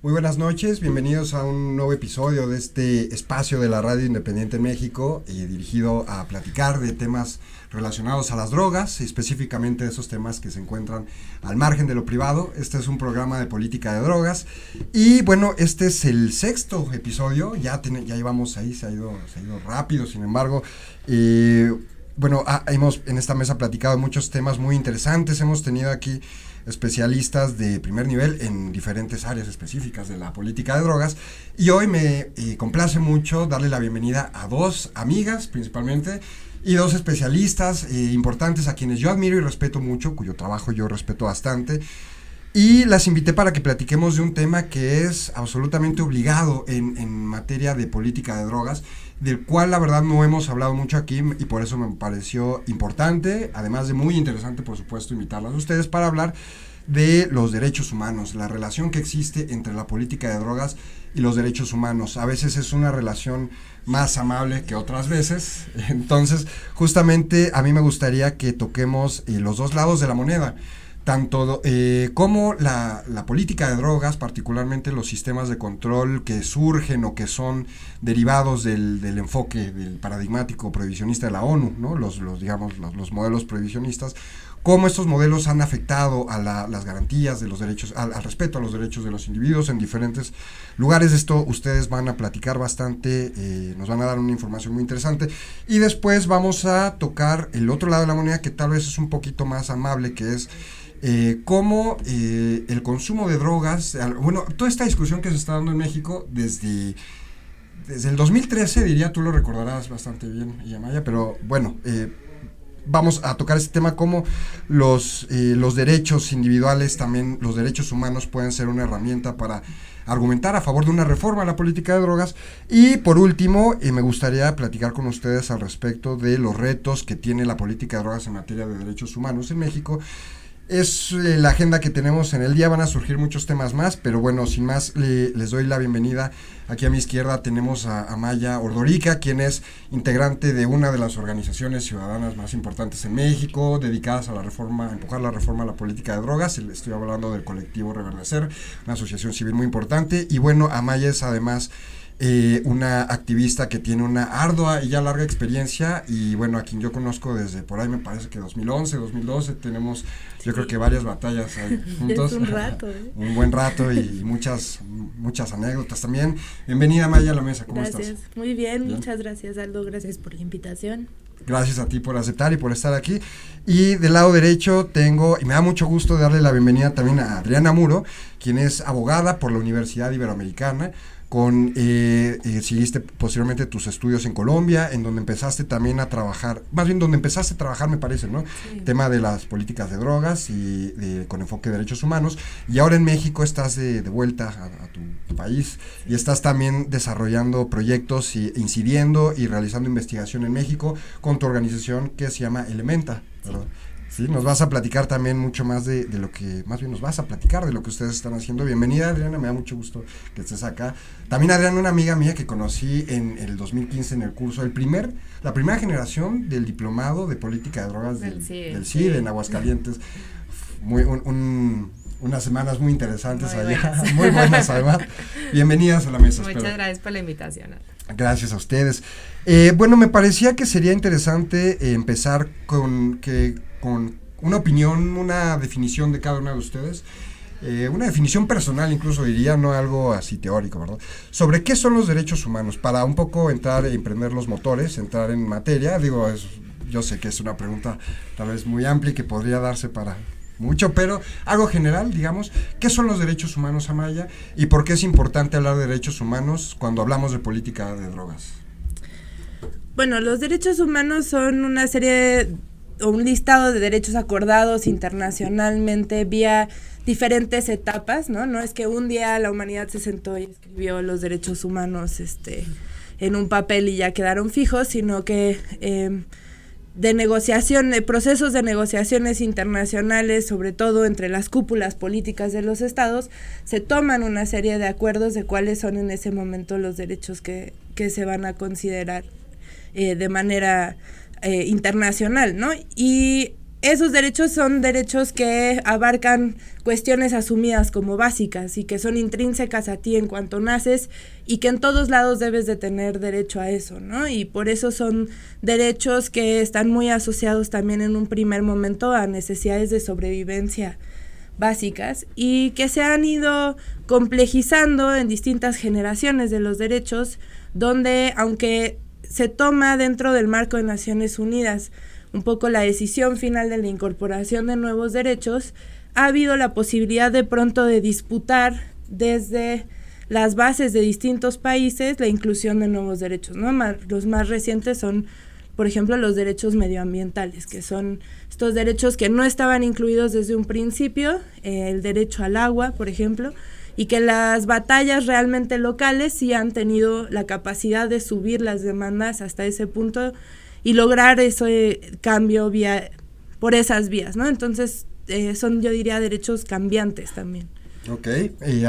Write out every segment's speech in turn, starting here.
Muy buenas noches, bienvenidos a un nuevo episodio de este espacio de la Radio Independiente en México, dirigido a platicar de temas relacionados a las drogas, específicamente esos temas que se encuentran al margen de lo privado. Este es un programa de política de drogas y bueno, este es el sexto episodio, ya íbamos ahí, se ha ido rápido, sin embargo, bueno, hemos en esta mesa platicado muchos temas muy interesantes, hemos tenido aquí especialistas de primer nivel en diferentes áreas específicas de la política de drogas, y hoy me complace mucho darle la bienvenida a dos amigas principalmente y dos especialistas importantes a quienes yo admiro y respeto mucho, cuyo trabajo yo respeto bastante, y las invité para que platiquemos de un tema que es absolutamente obligado en materia de política de drogas, del cual la verdad no hemos hablado mucho aquí y por eso me pareció importante, además de muy interesante por supuesto, invitarlas a ustedes para hablar de los derechos humanos, la relación que existe entre la política de drogas y los derechos humanos. A veces es una relación más amable que otras veces, entonces justamente a mí me gustaría que toquemos los dos lados de la moneda, tanto como la política de drogas, particularmente los sistemas de control que surgen o que son derivados del enfoque del paradigmático prohibicionista de la ONU, ¿no? los modelos prohibicionistas, cómo estos modelos han afectado a las garantías de los derechos, al respeto a los derechos de los individuos en diferentes lugares. Esto ustedes van a platicar bastante, nos van a dar una información muy interesante, y después vamos a tocar el otro lado de la moneda, que tal vez es un poquito más amable, que es cómo el consumo de drogas, bueno, toda esta discusión que se está dando en México desde el 2013, diría, tú lo recordarás bastante bien, Yamaya, pero bueno, vamos a tocar este tema, cómo los derechos individuales, también los derechos humanos pueden ser una herramienta para argumentar a favor de una reforma a la política de drogas. Y por último, me gustaría platicar con ustedes al respecto de los retos que tiene la política de drogas en materia de derechos humanos en México. Es la agenda que tenemos en el día, van a surgir muchos temas más, pero bueno, sin más, les doy la bienvenida. Aquí a mi izquierda tenemos a Maya Ordorica, quien es integrante de una de las organizaciones ciudadanas más importantes en México, dedicadas a a empujar la reforma a la política de drogas. Estoy hablando del colectivo Reverdecer, una asociación civil muy importante, y bueno, Amaya es además una activista que tiene una ardua y ya larga experiencia, y bueno, a quien yo conozco desde por ahí me parece que 2011, 2012, tenemos yo creo que varias batallas ahí juntos. Es un rato, un buen rato y muchas anécdotas también. Bienvenida, Maya, a la mesa, ¿cómo estás? estás? Muy bien, muchas gracias, Aldo, gracias por la invitación. Gracias a ti por aceptar y por estar aquí. Y del lado derecho tengo, y me da mucho gusto darle la bienvenida también a Adriana Muro, quien es abogada por la Universidad Iberoamericana, seguiste posteriormente tus estudios en Colombia, en donde empezaste también a trabajar, más bien donde empezaste a trabajar me parece, ¿no? Sí. Tema de las políticas de drogas y con enfoque de derechos humanos, y ahora en México estás de vuelta a tu país, sí. Y estás también desarrollando proyectos y incidiendo y realizando investigación en México con tu organización que se llama Elementa, ¿verdad? Sí. Sí, nos vas a platicar también mucho más de lo que, más bien nos vas a platicar de lo que ustedes están haciendo. Bienvenida, Adriana, me da mucho gusto que estés acá. También Adriana, una amiga mía que conocí en el 2015 en el curso, la primera generación del diplomado de política de drogas del CID en Aguascalientes. Unas semanas muy interesantes muy allá, buenas. Muy buenas además. Bienvenidas a la mesa. Muchas gracias por la invitación. Gracias a ustedes. Bueno, me parecía que sería interesante empezar con una opinión, una definición de cada una de ustedes, una definición personal incluso diría, no algo así teórico, ¿verdad? Sobre qué son los derechos humanos, para un poco entrar y emprender los motores, entrar en materia. Digo, yo sé que es una pregunta tal vez muy amplia y que podría darse para mucho, pero algo general, digamos, ¿qué son los derechos humanos, Amaya? ¿Y por qué es importante hablar de derechos humanos cuando hablamos de política de drogas? Bueno, los derechos humanos son una serie o un listado de derechos acordados internacionalmente vía diferentes etapas, ¿no? No es que un día la humanidad se sentó y escribió los derechos humanos en un papel y ya quedaron fijos, sino que de negociación, de procesos de negociaciones internacionales, sobre todo entre las cúpulas políticas de los estados, se toman una serie de acuerdos de cuáles son en ese momento los derechos que se van a considerar de manera internacional, ¿no? Y esos derechos son derechos que abarcan cuestiones asumidas como básicas y que son intrínsecas a ti en cuanto naces y que en todos lados debes de tener derecho a eso, ¿no? Y por eso son derechos que están muy asociados también en un primer momento a necesidades de sobrevivencia básicas y que se han ido complejizando en distintas generaciones de los derechos, donde aunque se toma dentro del marco de Naciones Unidas un poco la decisión final de la incorporación de nuevos derechos, ha habido la posibilidad de pronto de disputar desde las bases de distintos países la inclusión de nuevos derechos, ¿no? Los más recientes son, por ejemplo, los derechos medioambientales, que son estos derechos que no estaban incluidos desde un principio, el derecho al agua, por ejemplo, y que las batallas realmente locales sí han tenido la capacidad de subir las demandas hasta ese punto y lograr ese cambio por esas vías, ¿no? Entonces, son, yo diría, derechos cambiantes también. Ok, y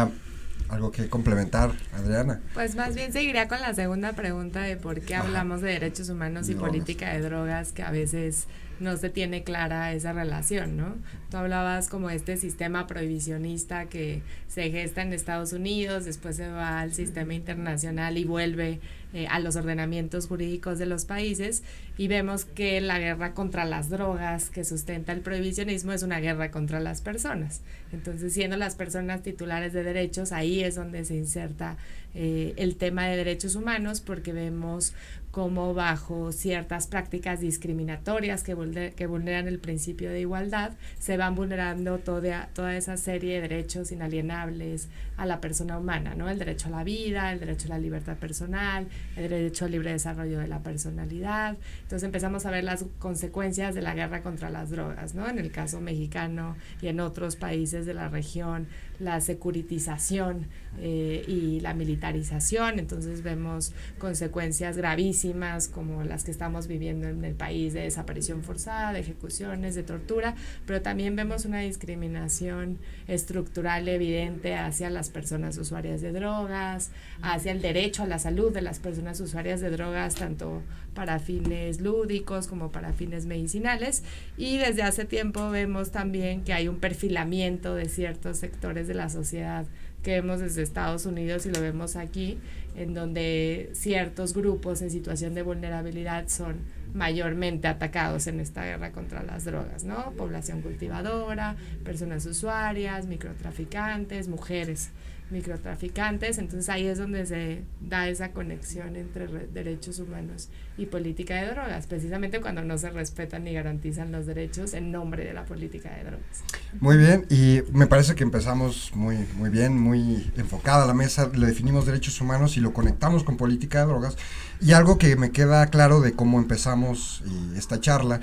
algo que complementar, Adriana. Pues más bien seguiría con la segunda pregunta de por qué hablamos de derechos humanos y política de drogas, que a veces no se tiene clara esa relación, ¿no? Tú hablabas como este sistema prohibicionista que se gesta en Estados Unidos, después se va al sistema internacional y vuelve a los ordenamientos jurídicos de los países, y vemos que la guerra contra las drogas que sustenta el prohibicionismo es una guerra contra las personas. Entonces, siendo las personas titulares de derechos, ahí es donde se inserta el tema de derechos humanos, porque vemos cómo bajo ciertas prácticas discriminatorias que vulneran el principio de igualdad, se van vulnerando toda esa serie de derechos inalienables a la persona humana, ¿no? El derecho a la vida, el derecho a la libertad personal, el derecho al libre desarrollo de la personalidad. Entonces empezamos a ver las consecuencias de la guerra contra las drogas, ¿no? En el caso mexicano y en otros países de la región, la securitización y la militarización. Entonces vemos consecuencias gravísimas como las que estamos viviendo en el país, de desaparición forzada, de ejecuciones, de tortura, pero también vemos una discriminación estructural evidente hacia las personas usuarias de drogas, hacia el derecho a la salud de las personas usuarias de drogas, tanto para fines lúdicos como para fines medicinales. Y desde hace tiempo vemos también que hay un perfilamiento de ciertos sectores de la sociedad que vemos desde Estados Unidos y lo vemos aquí, en donde ciertos grupos en situación de vulnerabilidad son mayormente atacados en esta guerra contra las drogas, ¿no? Población cultivadora, personas usuarias, microtraficantes, mujeres microtraficantes. Entonces ahí es donde se da esa conexión entre derechos humanos y política de drogas, precisamente cuando no se respetan ni garantizan los derechos en nombre de la política de drogas. Muy bien, y me parece que empezamos muy bien, muy enfocada la mesa, le definimos derechos humanos y lo conectamos con política de drogas. Y algo que me queda claro de cómo empezamos esta charla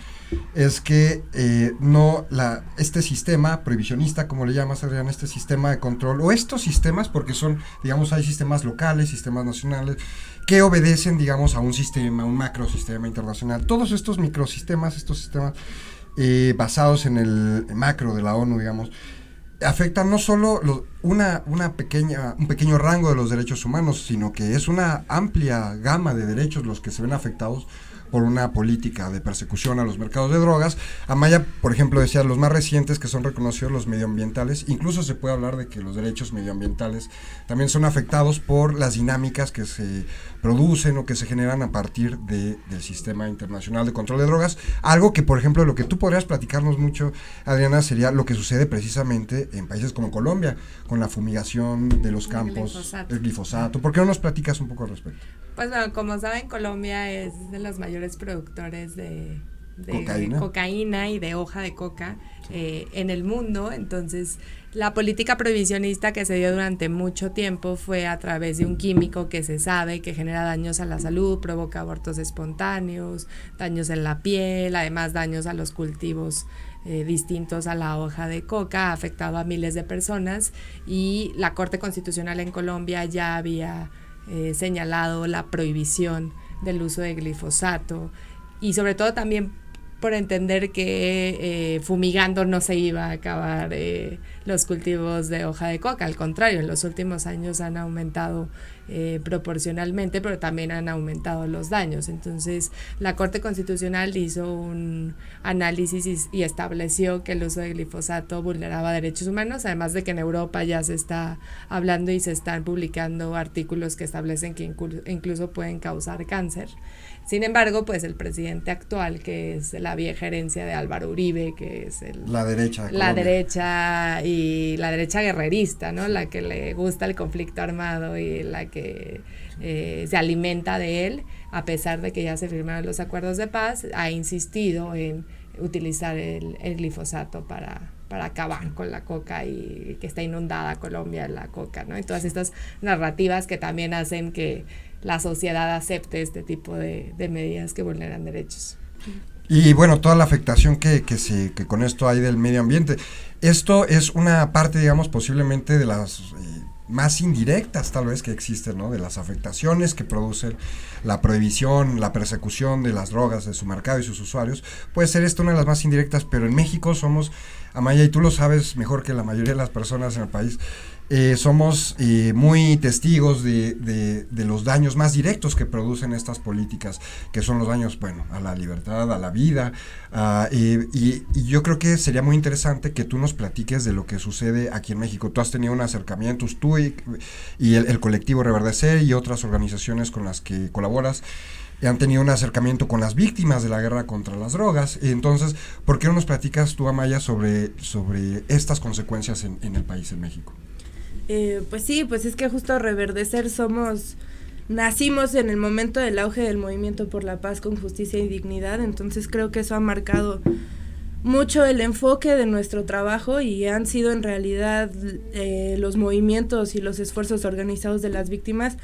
es que este sistema prohibicionista, como le llamas, Adrián, este sistema de control, o estos sistemas, porque son, digamos, hay sistemas locales, sistemas nacionales, que obedecen, digamos, a un sistema, un macrosistema internacional. Todos estos microsistemas, estos sistemas basados en el macro de la ONU, digamos, afectan no solo un pequeño rango de los derechos humanos, sino que es una amplia gama de derechos los que se ven afectados por una política de persecución a los mercados de drogas. Amaya, por ejemplo, decía los más recientes que son reconocidos, los medioambientales. Incluso se puede hablar de que los derechos medioambientales también son afectados por las dinámicas que se producen o que se generan a partir del sistema internacional de control de drogas. Algo que, por ejemplo, lo que tú podrías platicarnos mucho, Adriana, sería lo que sucede precisamente en países como Colombia, con la fumigación de los campos, el glifosato. ¿Por qué no nos platicas un poco al respecto? Pues bueno, como saben, Colombia es de los mayores productores de cocaína y de hoja de coca en el mundo. Entonces, la política prohibicionista que se dio durante mucho tiempo fue a través de un químico que se sabe que genera daños a la salud, provoca abortos espontáneos, daños en la piel, además daños a los cultivos distintos a la hoja de coca, ha afectado a miles de personas, y la Corte Constitucional en Colombia ya había señalado la prohibición del uso de glifosato, y sobre todo también por entender que fumigando no se iba a acabar los cultivos de hoja de coca. Al contrario, en los últimos años han aumentado proporcionalmente, pero también han aumentado los daños. Entonces, la Corte Constitucional hizo un análisis y estableció que el uso de glifosato vulneraba derechos humanos, además de que en Europa ya se está hablando y se están publicando artículos que establecen que incluso pueden causar cáncer. Sin embargo, pues el presidente actual, que es la vieja herencia de Álvaro Uribe, que es la derecha y la derecha guerrerista, ¿no? La que le gusta el conflicto armado y la que se alimenta de él, a pesar de que ya se firmaron los acuerdos de paz, ha insistido en utilizar el glifosato para acabar con la coca y que está inundada Colombia en la coca, ¿no? Y todas estas narrativas que también hacen que la sociedad acepte este tipo de medidas que vulneran derechos. Y bueno, toda la afectación que con esto hay del medio ambiente. Esto es una parte, digamos, posiblemente de las más indirectas tal vez que existen, ¿no? De las afectaciones que produce la prohibición, la persecución de las drogas, de su mercado y sus usuarios. Puede ser esta una de las más indirectas, pero en México somos, Amaya, y tú lo sabes mejor que la mayoría de las personas en el país, somos muy testigos de los daños más directos que producen estas políticas, que son los daños, bueno, a la libertad, a la vida, y yo creo que sería muy interesante que tú nos platiques de lo que sucede aquí en México. Tú has tenido un acercamiento, tú y el colectivo Reverdecer y otras organizaciones con las que colaboras, han tenido un acercamiento con las víctimas de la guerra contra las drogas. Entonces, ¿por qué no nos platicas tú, Amaya, sobre estas consecuencias en el país, en México? Pues sí, pues es que justo Reverdecer nacimos en el momento del auge del movimiento por la paz con justicia y dignidad, entonces creo que eso ha marcado mucho el enfoque de nuestro trabajo y han sido en realidad los movimientos y los esfuerzos organizados de las víctimas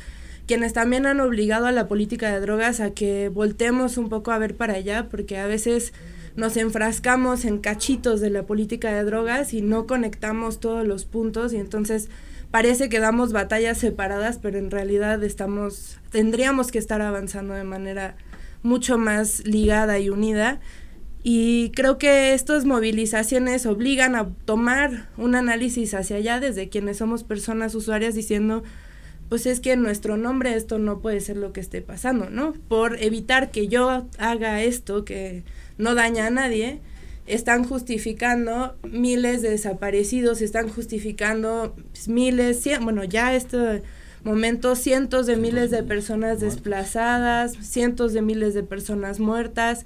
quienes también han obligado a la política de drogas a que volteemos un poco a ver para allá, porque a veces nos enfrascamos en cachitos de la política de drogas y no conectamos todos los puntos y entonces parece que damos batallas separadas, pero en realidad tendríamos que estar avanzando de manera mucho más ligada y unida. Y creo que estas movilizaciones obligan a tomar un análisis hacia allá desde quienes somos personas usuarias diciendo, pues es que en nuestro nombre esto no puede ser lo que esté pasando, ¿no? Por evitar que yo haga esto que no daña a nadie, están justificando miles de desaparecidos, están justificando ya este momento cientos de miles de personas desplazadas, cientos de miles de personas muertas.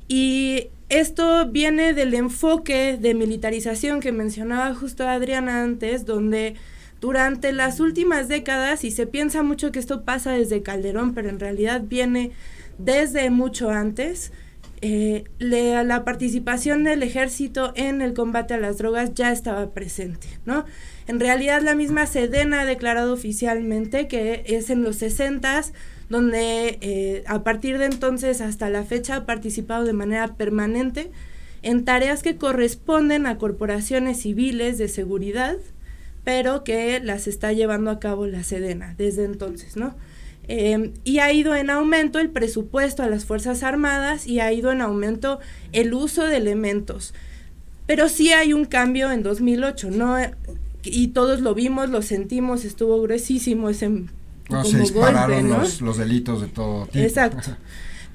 Y esto viene del enfoque de militarización que mencionaba justo Adriana antes, donde durante las últimas décadas, y se piensa mucho que esto pasa desde Calderón, pero en realidad viene desde mucho antes, la participación del ejército en el combate a las drogas ya estaba presente, ¿no? En realidad la misma Sedena ha declarado oficialmente que es en los 60s, donde a partir de entonces hasta la fecha ha participado de manera permanente en tareas que corresponden a corporaciones civiles de seguridad, pero que las está llevando a cabo la Sedena desde entonces, ¿no? Y ha ido en aumento el presupuesto a las Fuerzas Armadas y ha ido en aumento el uso de elementos. Pero sí hay un cambio en 2008, ¿no? Y todos lo vimos, lo sentimos, estuvo gruesísimo ese se dispararon golpe, ¿no? los delitos de todo tipo. Exacto.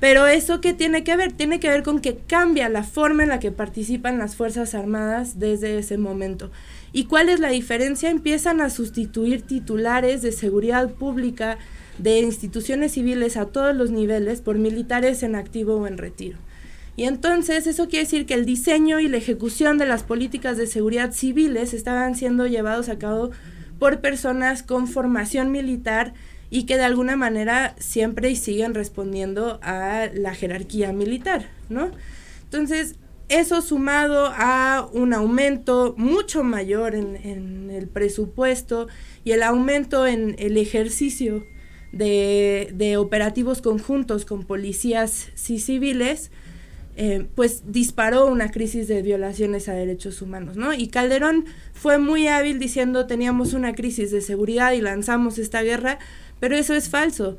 Pero eso ¿qué tiene que ver? Tiene que ver con que cambia la forma en la que participan las Fuerzas Armadas desde ese momento. ¿Y cuál es la diferencia? Empiezan a sustituir titulares de seguridad pública de instituciones civiles a todos los niveles por militares en activo o en retiro. Y entonces eso quiere decir que el diseño y la ejecución de las políticas de seguridad civiles estaban siendo llevados a cabo por personas con formación militar y que de alguna manera siempre siguen respondiendo a la jerarquía militar, ¿no? Entonces, eso sumado a un aumento mucho mayor en el presupuesto y el aumento en el ejercicio de operativos conjuntos con policías civiles, pues disparó una crisis de violaciones a derechos humanos, ¿no? Y Calderón fue muy hábil diciendo teníamos una crisis de seguridad y lanzamos esta guerra, pero eso es falso.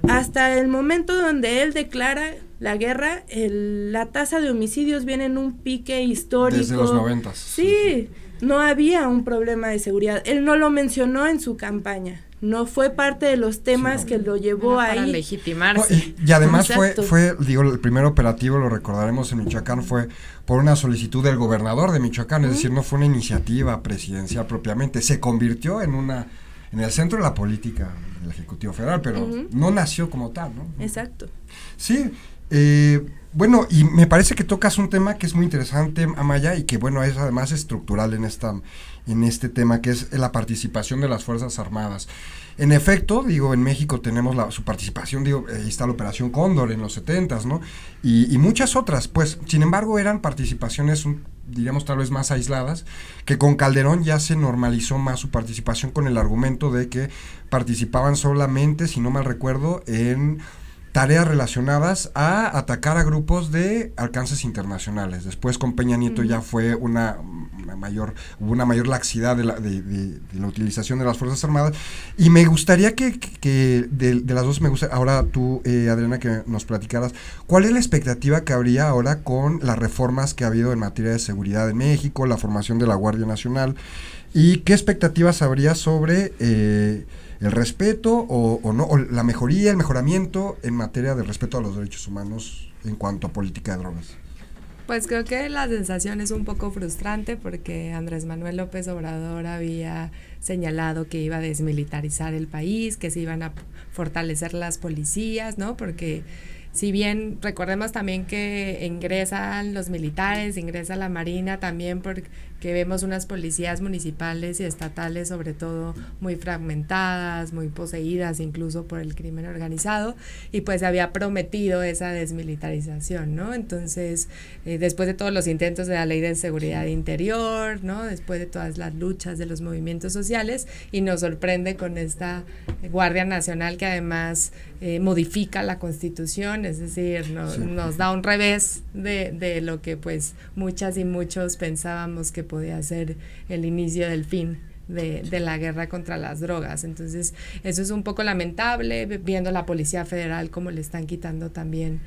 Hasta el momento donde él declara la guerra, la tasa de homicidios viene en un pique histórico. Desde los 90. Sí, no había un problema de seguridad. Él no lo mencionó en su campaña. No fue parte de los temas que lo llevó ahí. Para legitimarse. Y además fue, digo, el primer operativo, lo recordaremos, en Michoacán, fue por una solicitud del gobernador de Michoacán, es decir, no fue una iniciativa presidencial propiamente, se convirtió en el centro de la política del Ejecutivo Federal, pero no nació como tal, ¿no? Exacto. Sí, bueno, y me parece que tocas un tema que es muy interesante, Amaya, y que bueno, es además estructural en este tema, que es la participación de las Fuerzas Armadas. En efecto, digo, en México tenemos su participación, digo, ahí está la Operación Cóndor en los 70s, ¿no? Y muchas otras, pues, sin embargo, eran participaciones, diríamos, tal vez más aisladas, que con Calderón ya se normalizó más su participación con el argumento de que participaban solamente, si no mal recuerdo, en tareas relacionadas a atacar a grupos de alcances internacionales. Después con Peña Nieto ya fue hubo una mayor laxidad de la utilización de las Fuerzas Armadas, y me gustaría que de las dos, me gusta ahora tú, Adriana, que nos platicaras cuál es la expectativa que habría ahora con las reformas que ha habido en materia de seguridad en México, la formación de la Guardia Nacional, y qué expectativas habría sobre el respeto o no, o la mejoría, el mejoramiento en materia de respeto a los derechos humanos en cuanto a política de drogas. Pues creo que la sensación es un poco frustrante porque Andrés Manuel López Obrador había señalado que iba a desmilitarizar el país, que se iban a fortalecer las policías, ¿no? Porque si bien recordemos también que ingresan los militares, ingresa la Marina también, porque vemos unas policías municipales y estatales sobre todo muy fragmentadas, muy poseídas incluso por el crimen organizado, y pues se había prometido esa desmilitarización, ¿no? Entonces, después de todos los intentos de la Ley de Seguridad Interior, ¿no? Después de todas las luchas de los movimientos sociales, y nos sorprende con esta Guardia Nacional que además modifica la Constitución, es decir, nos da un revés de lo que pues muchas y muchos pensábamos que podía ser el inicio del fin de la guerra contra las drogas. Entonces eso es un poco lamentable, viendo la Policía Federal cómo le están quitando también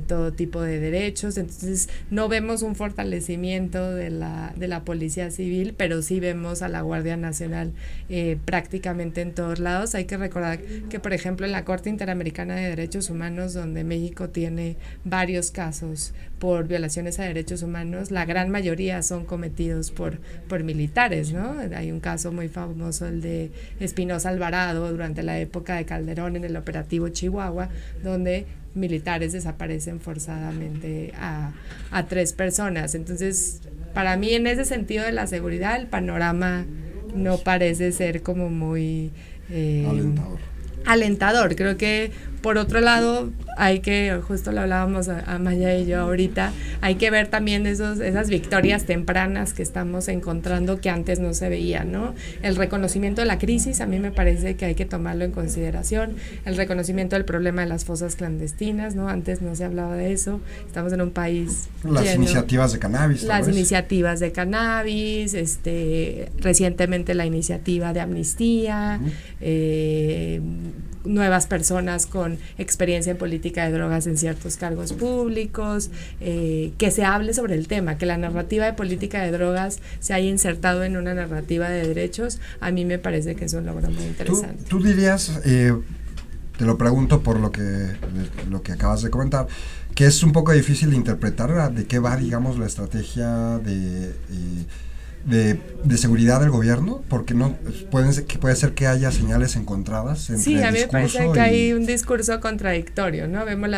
todo tipo de derechos. Entonces no vemos un fortalecimiento de la Policía Civil, pero sí vemos a la Guardia Nacional prácticamente en todos lados. Hay que recordar que, por ejemplo, en la Corte Interamericana de Derechos Humanos, donde México tiene varios casos por violaciones a derechos humanos, la gran mayoría son cometidos por militares, ¿no? Hay un caso muy famoso, el de Espinosa Alvarado, durante la época de Calderón en el operativo Chihuahua, donde militares desaparecen forzadamente a 3 personas. Entonces, para mí, en ese sentido de la seguridad, el panorama no parece ser como muy alentador. Creo que por otro lado hay que, justo lo hablábamos a Maya y yo ahorita, hay que ver también esas victorias tempranas que estamos encontrando que antes no se veían, ¿no? El reconocimiento de la crisis, a mí me parece que hay que tomarlo en consideración, el reconocimiento del problema de las fosas clandestinas, ¿no? Antes no se hablaba de eso, estamos en un país las iniciativas de cannabis. Las iniciativas de cannabis, recientemente la iniciativa de amnistía, nuevas personas con experiencia en política de drogas en ciertos cargos públicos, que se hable sobre el tema, que la narrativa de política de drogas se haya insertado en una narrativa de derechos. A mí me parece que es un logro muy interesante. ¿Tú dirías, te lo pregunto por lo que acabas de comentar, que es un poco difícil de interpretar de qué va, digamos, la estrategia de seguridad del gobierno, porque no puede ser que haya señales encontradas entre sí, a mí me parece que hay un discurso contradictorio, ¿no? Vemos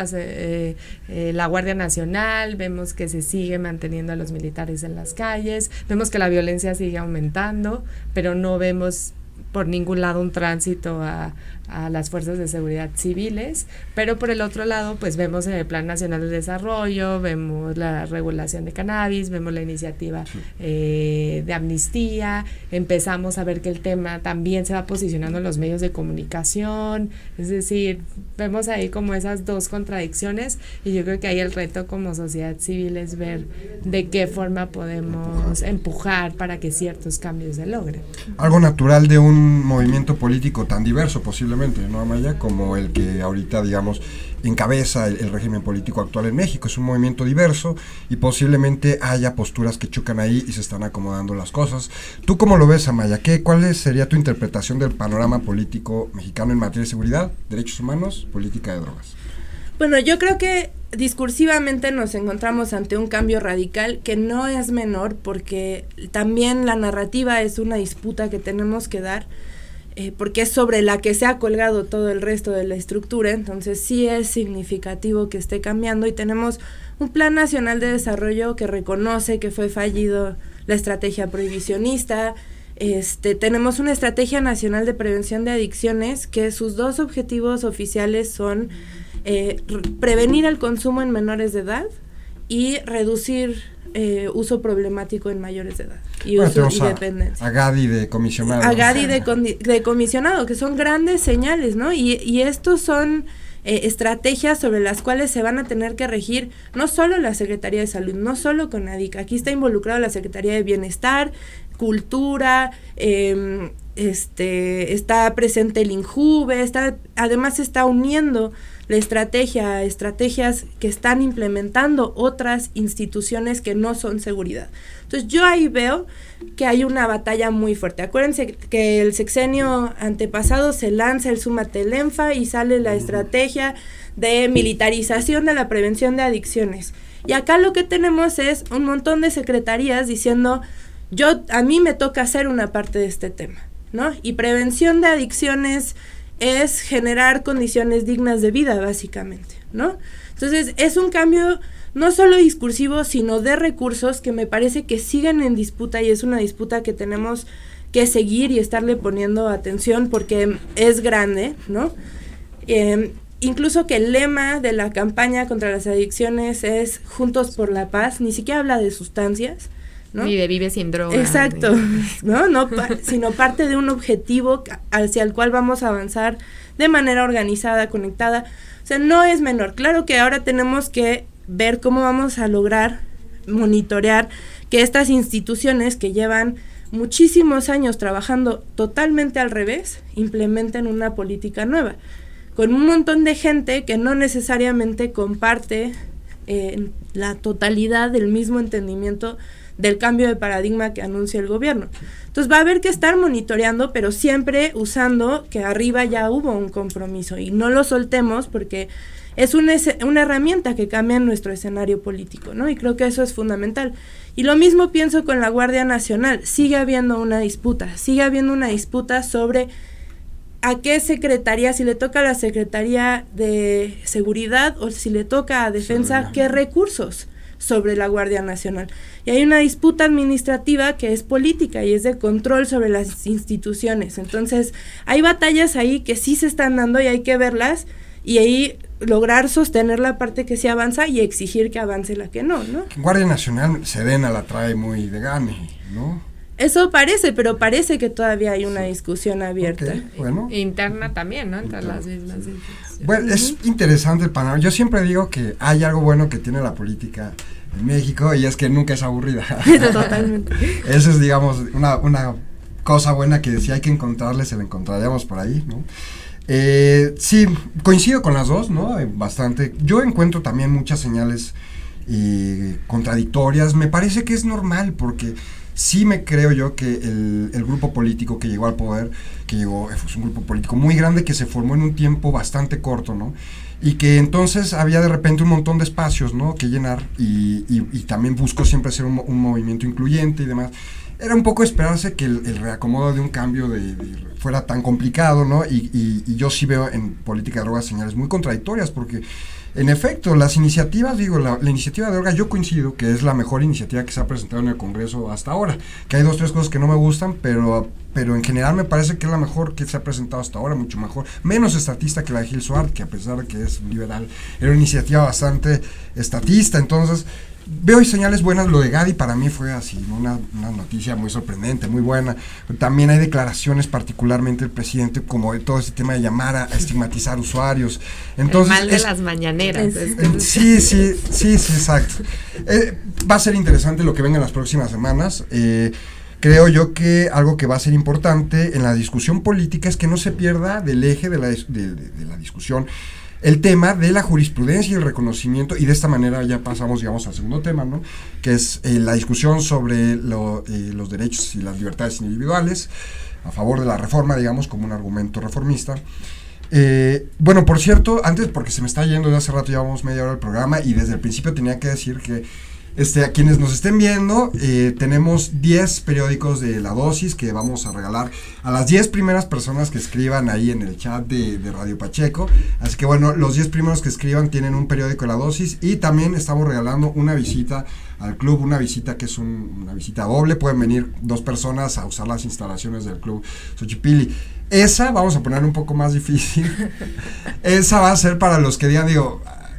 la Guardia Nacional, vemos que se sigue manteniendo a los militares en las calles, vemos que la violencia sigue aumentando, pero no vemos por ningún lado un tránsito a las fuerzas de seguridad civiles, pero por el otro lado pues vemos en el Plan Nacional de Desarrollo, vemos la regulación de cannabis, vemos la iniciativa de amnistía, empezamos a ver que el tema también se va posicionando en los medios de comunicación, es decir, vemos ahí como esas dos contradicciones, y yo creo que ahí el reto como sociedad civil es ver de qué forma podemos empujar para que ciertos cambios se logren. Algo natural de un movimiento político tan diverso posiblemente, actualmente, ¿no, Amaya? Como el que ahorita, digamos, encabeza el régimen político actual en México. Es un movimiento diverso y posiblemente haya posturas que chocan ahí y se están acomodando las cosas. ¿Tú cómo lo ves, Amaya? ¿Cuál sería tu interpretación del panorama político mexicano en materia de seguridad, derechos humanos, política de drogas? Bueno, yo creo que discursivamente nos encontramos ante un cambio radical que no es menor, porque también la narrativa es una disputa que tenemos que dar, porque es sobre la que se ha colgado todo el resto de la estructura. Entonces sí es significativo que esté cambiando, y tenemos un Plan Nacional de Desarrollo que reconoce que fue fallido la estrategia prohibicionista. Tenemos una Estrategia Nacional de Prevención de Adicciones que sus dos objetivos oficiales son prevenir el consumo en menores de edad y reducir uso problemático en mayores de edad y uso y dependencia. A Gadi de comisionado. A Gadi de comisionado, que son grandes señales, ¿no? Y estos son estrategias sobre las cuales se van a tener que regir no solo la Secretaría de Salud, no solo CONADIC, aquí está involucrado la Secretaría de Bienestar, Cultura, está presente el INJUVE, además está uniendo la estrategia a estrategias que están implementando otras instituciones que no son seguridad. Entonces yo ahí veo que hay una batalla muy fuerte. Acuérdense que el sexenio antepasado se lanza el Súmate el ENFA y sale la estrategia de militarización de la prevención de adicciones. Y acá lo que tenemos es un montón de secretarías diciendo, a mí me toca hacer una parte de este tema, ¿no? Y prevención de adicciones es generar condiciones dignas de vida, básicamente, ¿no? Entonces, es un cambio no solo discursivo, sino de recursos que me parece que siguen en disputa, y es una disputa que tenemos que seguir y estarle poniendo atención porque es grande, ¿no? Incluso que el lema de la campaña contra las adicciones es Juntos por la Paz, ni siquiera habla de sustancias, ¿no? Ni de vive sin droga. Exacto, ¿no? Sino parte de un objetivo hacia el cual vamos a avanzar de manera organizada, conectada. O sea, no es menor. Claro que ahora tenemos que ver cómo vamos a lograr monitorear que estas instituciones que llevan muchísimos años trabajando totalmente al revés, implementen una política nueva, con un montón de gente que no necesariamente comparte la totalidad del mismo entendimiento del cambio de paradigma que anuncia el gobierno. Entonces va a haber que estar monitoreando, pero siempre usando que arriba ya hubo un compromiso y no lo soltemos, porque es una herramienta que cambia nuestro escenario político, ¿no? Y creo que eso es fundamental. Y lo mismo pienso con la Guardia Nacional. Sigue habiendo una disputa sobre a qué secretaría, si le toca a la Secretaría de Seguridad o si le toca a Defensa, qué recursos sobre la Guardia Nacional. Y hay una disputa administrativa que es política y es de control sobre las instituciones. Entonces, hay batallas ahí que sí se están dando y hay que verlas, y ahí lograr sostener la parte que sí avanza y exigir que avance la que no, ¿no? Guardia Nacional, Sedena la trae muy de gane, ¿no? Eso parece, pero parece que todavía hay una discusión abierta. Okay, bueno. Interna también, ¿no? Entre las mismas instituciones. Bueno, es interesante el panorama. Yo siempre digo que hay algo bueno que tiene la política en México, y es que nunca es aburrida. Totalmente. Esa es, digamos, una cosa buena que si hay que encontrarle, se la encontraríamos por ahí, ¿no? Sí, coincido con las dos, ¿no? Bastante. Yo encuentro también muchas señales contradictorias. Me parece que es normal, porque sí me creo yo que el grupo político que llegó al poder, fue un grupo político muy grande que se formó en un tiempo bastante corto, ¿no? Y que entonces había de repente un montón de espacios, ¿no?, que llenar, y también buscó siempre ser un movimiento incluyente y demás. Era un poco esperarse que el reacomodo de un cambio fuera tan complicado, ¿no? Y yo sí veo en política de drogas señales muy contradictorias, porque en efecto, las iniciativas, la iniciativa de drogas, yo coincido que es la mejor iniciativa que se ha presentado en el Congreso hasta ahora, que hay 2 o 3 cosas que no me gustan, pero en general me parece que es la mejor que se ha presentado hasta ahora, mucho mejor, menos estatista que la de Gil Suárez, que a pesar de que es liberal, era una iniciativa bastante estatista. Entonces veo señales buenas. Lo de Gadi para mí fue así, una noticia muy sorprendente, muy buena. También hay declaraciones, particularmente el presidente, como de todo este tema de llamar a estigmatizar usuarios. Entonces, el mal de las mañaneras. Sí, exacto. Va a ser interesante lo que venga en las próximas semanas. creo yo que algo que va a ser importante en la discusión política es que no se pierda del eje de la discusión el tema de la jurisprudencia y el reconocimiento, y de esta manera ya pasamos, digamos, al segundo tema, ¿no? Que es la discusión sobre los derechos y las libertades individuales, a favor de la reforma, digamos, como un argumento reformista. Bueno, por cierto, antes, porque se me está yendo de hace rato, llevamos media hora del programa, y desde el principio tenía que decir que a quienes nos estén viendo, tenemos 10 periódicos de La Dosis que vamos a regalar a las 10 primeras personas que escriban ahí en el chat de Radio Pacheco. Así que bueno, los 10 primeros que escriban tienen un periódico de La Dosis, y también estamos regalando una visita al club, una visita que es una visita doble. Pueden venir 2 personas a usar las instalaciones del club Xochipilli. Esa, vamos a poner un poco más difícil, esa va a ser para los que digan,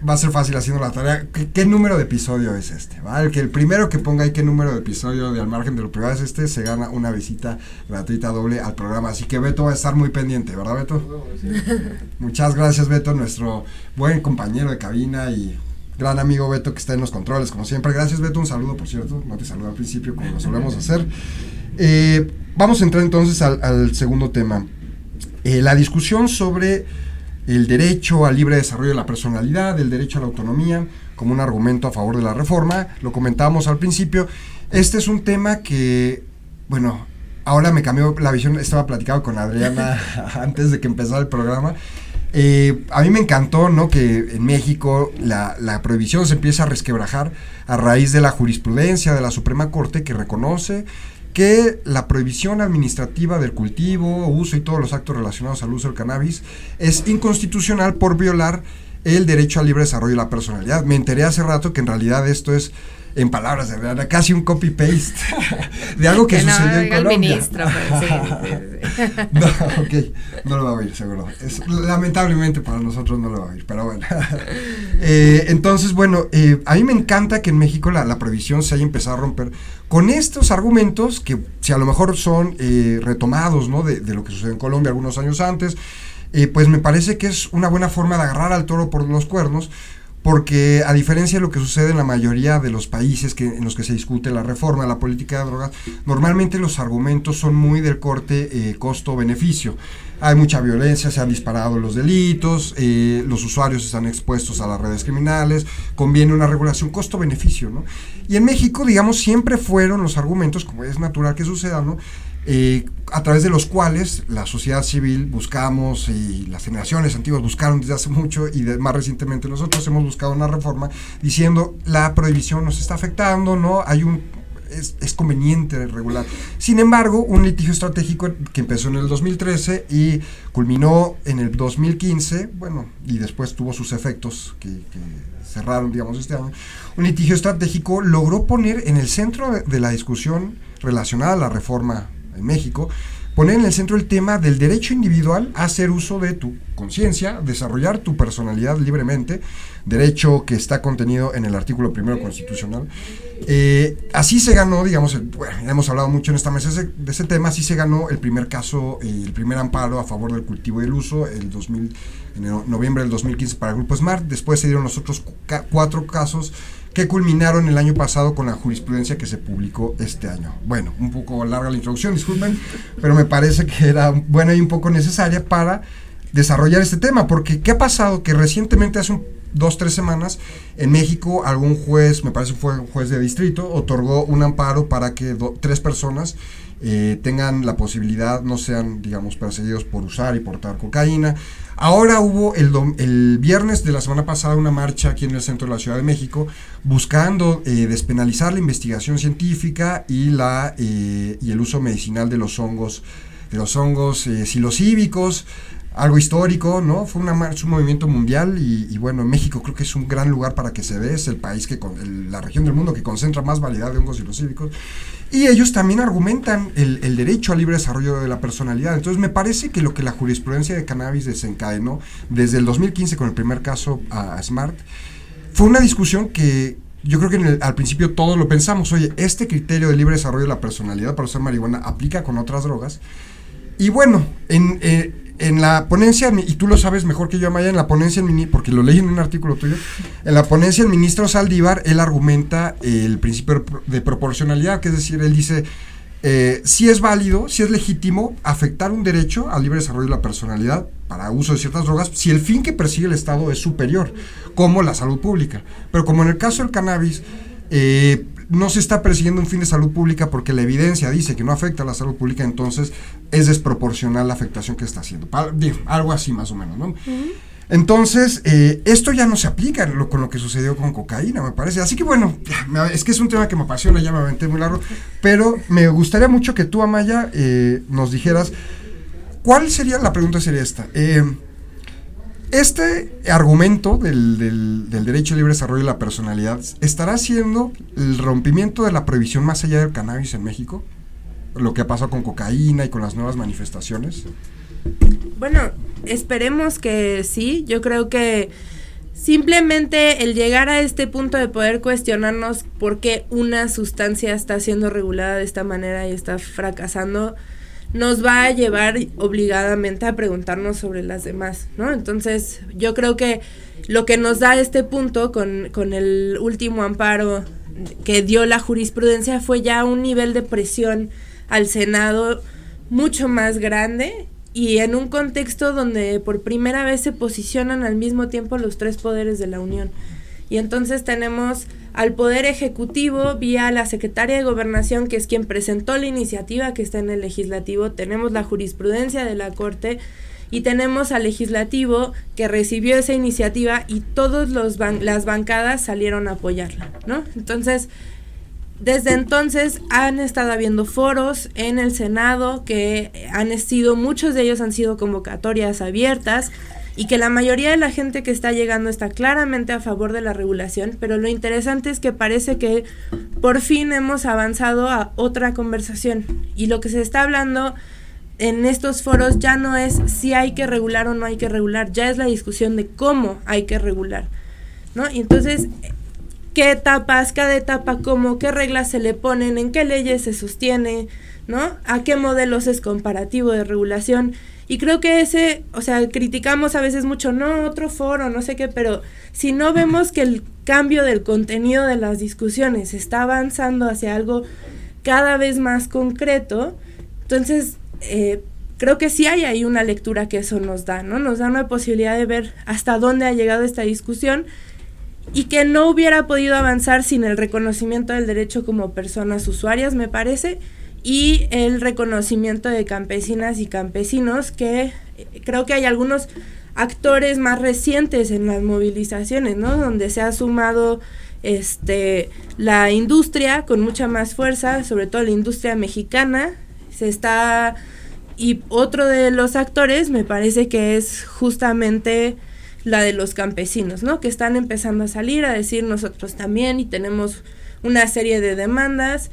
va a ser fácil haciendo la tarea. ¿Qué número de episodio es este? ¿Va? El primero que ponga ahí qué número de episodio de Al Margen de lo Privado es este, se gana una visita gratuita doble al programa. Así que Beto va a estar muy pendiente, ¿verdad, Beto? Sí. Muchas gracias, Beto, nuestro buen compañero de cabina y gran amigo Beto, que está en los controles, como siempre. Gracias, Beto, un saludo, por cierto, no te saludo al principio como lo solemos hacer. Vamos a entrar entonces al segundo tema. La discusión sobre el derecho al libre desarrollo de la personalidad, el derecho a la autonomía, como un argumento a favor de la reforma. Lo comentábamos al principio. Este es un tema que, bueno, ahora me cambió la visión. Estaba platicando con Adriana antes de que empezara el programa. A mí me encantó, ¿no?, que en México la prohibición se empieza a resquebrajar a raíz de la jurisprudencia de la Suprema Corte, que reconoce que la prohibición administrativa del cultivo, uso y todos los actos relacionados al uso del cannabis es inconstitucional por violar el derecho al libre desarrollo de la personalidad. Me enteré hace rato que en realidad esto es, en palabras de Adriana, casi un copy-paste de algo que sucedió en Colombia. El ministro, sí. No, ok, no lo va a oír, seguro. Lamentablemente para nosotros no lo va a oír, pero bueno. Entonces, bueno, a mí me encanta que en México la prohibición se haya empezado a romper con estos argumentos que, si a lo mejor son retomados, ¿no?, de lo que sucedió en Colombia algunos años antes, pues me parece que es una buena forma de agarrar al toro por los cuernos, porque a diferencia de lo que sucede en la mayoría de los países en los que se discute la reforma de la política de drogas, normalmente los argumentos son muy del corte costo-beneficio. Hay mucha violencia, se han disparado los delitos, los usuarios están expuestos a las redes criminales, conviene una regulación costo-beneficio, ¿no? Y en México, digamos, siempre fueron los argumentos, como es natural que suceda, ¿no?, a través de los cuales la sociedad civil buscamos, y las generaciones antiguas buscaron desde hace mucho, y más recientemente nosotros hemos buscado una reforma diciendo la prohibición nos está afectando, ¿no? Es conveniente regular. Sin embargo, un litigio estratégico que empezó en el 2013 y culminó en el 2015, bueno, y después tuvo sus efectos que cerraron, digamos, este año. Un litigio estratégico logró poner en el centro de la discusión relacionada a la reforma en México, poner en el centro el tema del derecho individual a hacer uso de tu conciencia, desarrollar tu personalidad libremente, derecho que está contenido en el artículo 1 constitucional. Así se ganó, digamos, bueno, ya hemos hablado mucho en esta mesa de ese tema, así se ganó el primer caso, el primer amparo a favor del cultivo y el uso, en noviembre del 2015 para el Grupo Smart. Después se dieron los otros 4 casos que culminaron el año pasado con la jurisprudencia que se publicó este año. Bueno, un poco larga la introducción, disculpen, pero me parece que era buena y un poco necesaria para desarrollar este tema, porque ¿qué ha pasado? Que recientemente, hace 2-3 semanas, en México algún juez, me parece fue un juez de distrito, otorgó un amparo para que 3 personas tengan la posibilidad, no sean, digamos, perseguidos por usar y portar cocaína. Ahora hubo el viernes de la semana pasada una marcha aquí en el centro de la Ciudad de México buscando despenalizar la investigación científica y el uso medicinal de los hongos psilocíbicos, algo histórico, ¿no? Fue un movimiento mundial y bueno, México creo que es un gran lugar para que se dé, es el país la región del mundo que concentra más variedad de hongos psilocíbicos, y ellos también argumentan el derecho al libre desarrollo de la personalidad. Entonces me parece que lo que la jurisprudencia de cannabis desencadenó desde el 2015 con el primer caso a Smart fue una discusión que yo creo que al principio todos lo pensamos, oye, este criterio de libre desarrollo de la personalidad para usar marihuana aplica con otras drogas. Y bueno, en la ponencia, y tú lo sabes mejor que yo, Amaya, en la ponencia, porque lo leí en un artículo tuyo, en la ponencia el ministro Saldívar, él argumenta el principio de proporcionalidad, que es decir, él dice, sí es válido, sí es legítimo afectar un derecho al libre desarrollo de la personalidad para uso de ciertas drogas si el fin que persigue el Estado es superior, como la salud pública. Pero como en el caso del cannabis, no se está persiguiendo un fin de salud pública porque la evidencia dice que no afecta a la salud pública, entonces es desproporcional la afectación que está haciendo. Algo así más o menos, ¿no? Uh-huh. Entonces, esto ya no se aplica con lo que sucedió con cocaína, me parece. Así que bueno, es que es un tema que me apasiona, ya me aventé muy largo, pero me gustaría mucho que tú, Amaya, nos dijeras, ¿cuál sería, la pregunta sería esta, este argumento del derecho al libre desarrollo de la personalidad, ¿estará siendo el rompimiento de la prohibición más allá del cannabis en México? Lo que ha pasado con cocaína y con las nuevas manifestaciones. Bueno, esperemos que sí. Yo creo que simplemente el llegar a este punto de poder cuestionarnos por qué una sustancia está siendo regulada de esta manera y está fracasando, nos va a llevar obligadamente a preguntarnos sobre las demás, ¿no? Entonces, yo creo que lo que nos da este punto con el último amparo que dio la jurisprudencia fue ya un nivel de presión al Senado mucho más grande y en un contexto donde por primera vez se posicionan al mismo tiempo los tres poderes de la Unión. Y entonces tenemos al Poder Ejecutivo vía la Secretaria de Gobernación, que es quien presentó la iniciativa que está en el Legislativo, tenemos la jurisprudencia de la Corte y tenemos al Legislativo que recibió esa iniciativa y todas las bancadas salieron a apoyarla, ¿no? Entonces, desde entonces han estado habiendo foros en el Senado que muchos de ellos han sido convocatorias abiertas y que la mayoría de la gente que está llegando está claramente a favor de la regulación, pero lo interesante es que parece que por fin hemos avanzado a otra conversación y lo que se está hablando en estos foros ya no es si hay que regular o no hay que regular, ya es la discusión de cómo hay que regular, ¿no? Y entonces, ¿qué etapas, cada etapa cómo, qué reglas se le ponen, en qué leyes se sostiene, ¿no? ¿A qué modelos es comparativo de regulación? Y creo que criticamos a veces mucho, no, otro foro, no sé qué, pero si no vemos que el cambio del contenido de las discusiones está avanzando hacia algo cada vez más concreto, entonces creo que sí hay ahí una lectura que eso nos da, ¿no? Nos da una posibilidad de ver hasta dónde ha llegado esta discusión y que no hubiera podido avanzar sin el reconocimiento del derecho como personas usuarias, me parece, y el reconocimiento de campesinas y campesinos, que creo que hay algunos actores más recientes en las movilizaciones, ¿no? Donde se ha sumado la industria con mucha más fuerza, sobre todo la industria mexicana, y otro de los actores me parece que es justamente la de los campesinos, ¿no? Que están empezando a salir a decir nosotros también y tenemos una serie de demandas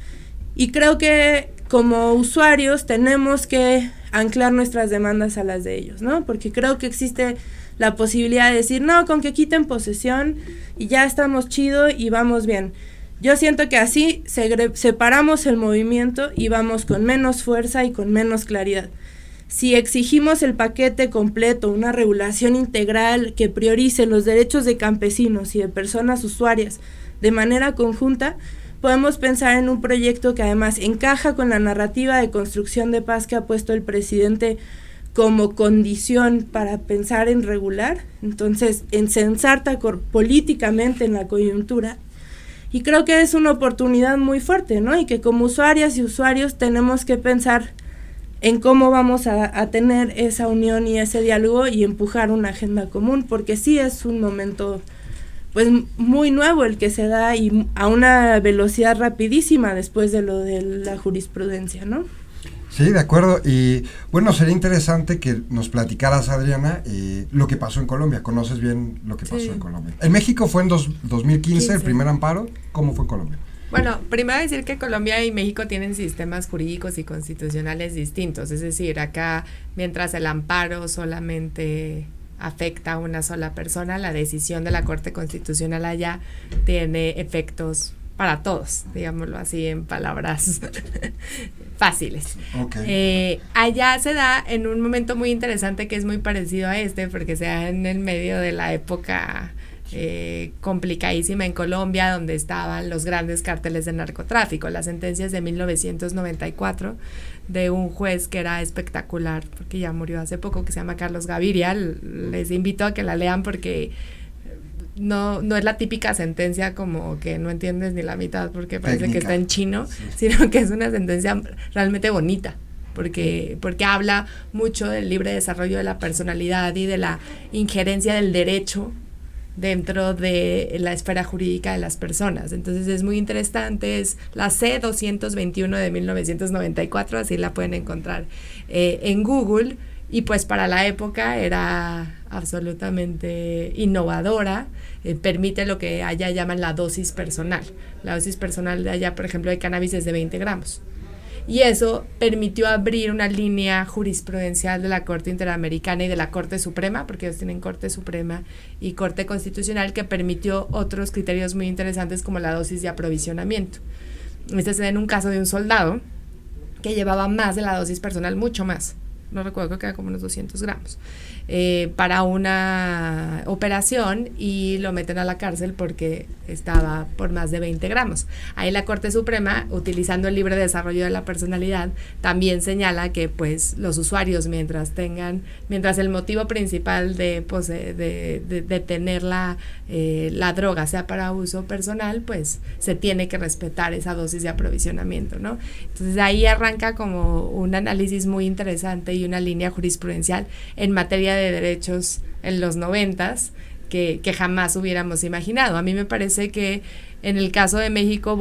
y creo que como usuarios tenemos que anclar nuestras demandas a las de ellos, ¿no? Porque creo que existe la posibilidad de decir, no, con que quiten posesión y ya estamos chido y vamos bien. Yo siento que así separamos el movimiento y vamos con menos fuerza y con menos claridad. Si exigimos el paquete completo, una regulación integral que priorice los derechos de campesinos y de personas usuarias de manera conjunta, podemos pensar en un proyecto que además encaja con la narrativa de construcción de paz que ha puesto el presidente como condición para pensar en regular, entonces ensensarta políticamente en la coyuntura. Y creo que es una oportunidad muy fuerte, ¿no? Y que como usuarias y usuarios tenemos que pensar en cómo vamos a tener esa unión y ese diálogo y empujar una agenda común, porque sí es un momento pues muy nuevo el que se da y a una velocidad rapidísima después de lo de la jurisprudencia, ¿no? Sí, de acuerdo. Y bueno, sería interesante que nos platicaras, Adriana, lo que pasó en Colombia. ¿Conoces bien lo que pasó en Colombia? En México fue en 2015 el primer amparo. ¿Cómo fue en Colombia? Bueno, primero decir que Colombia y México tienen sistemas jurídicos y constitucionales distintos. Es decir, acá, mientras el amparo solamente afecta a una sola persona, la decisión de la Corte Constitucional allá tiene efectos para todos, digámoslo así en palabras fáciles. Okay. Allá se da en un momento muy interesante que es muy parecido a porque se da en el medio de la época complicadísima en Colombia, donde estaban los grandes cárteles de narcotráfico. Las sentencias de 1994 de un juez que era espectacular, porque ya murió hace poco, que se llama Carlos Gaviria. Les invito a que la lean porque no es la típica sentencia como que no entiendes ni la mitad porque parece que está en chino, sino que es una sentencia realmente bonita. Porque habla mucho del libre desarrollo de la personalidad y de la injerencia del derecho dentro de la esfera jurídica de las personas. Entonces es muy interesante, es la C-221 de 1994, así la pueden encontrar en Google, y pues para la época era absolutamente innovadora, permite lo que allá llaman la dosis personal. La dosis personal de allá, por ejemplo, de cannabis es de 20 gramos. Y eso permitió abrir una línea jurisprudencial de la Corte Interamericana y de la Corte Suprema, porque ellos tienen Corte Suprema y Corte Constitucional, que permitió otros criterios muy interesantes como la dosis de aprovisionamiento. Este se da en un caso de un soldado que llevaba más de la dosis personal, mucho más. No recuerdo, creo que era como unos 200 gramos, para una operación, y lo meten a la cárcel porque estaba por más de 20 gramos. Ahí la Corte Suprema, utilizando el libre desarrollo de la personalidad, también señala que pues los usuarios, mientras el motivo principal de tener la droga sea para uso personal, pues se tiene que respetar esa dosis de aprovisionamiento, ¿no? Entonces ahí arranca como un análisis muy interesante y una línea jurisprudencial en materia de derechos en los 90s que jamás hubiéramos imaginado. A mí me parece que en el caso de México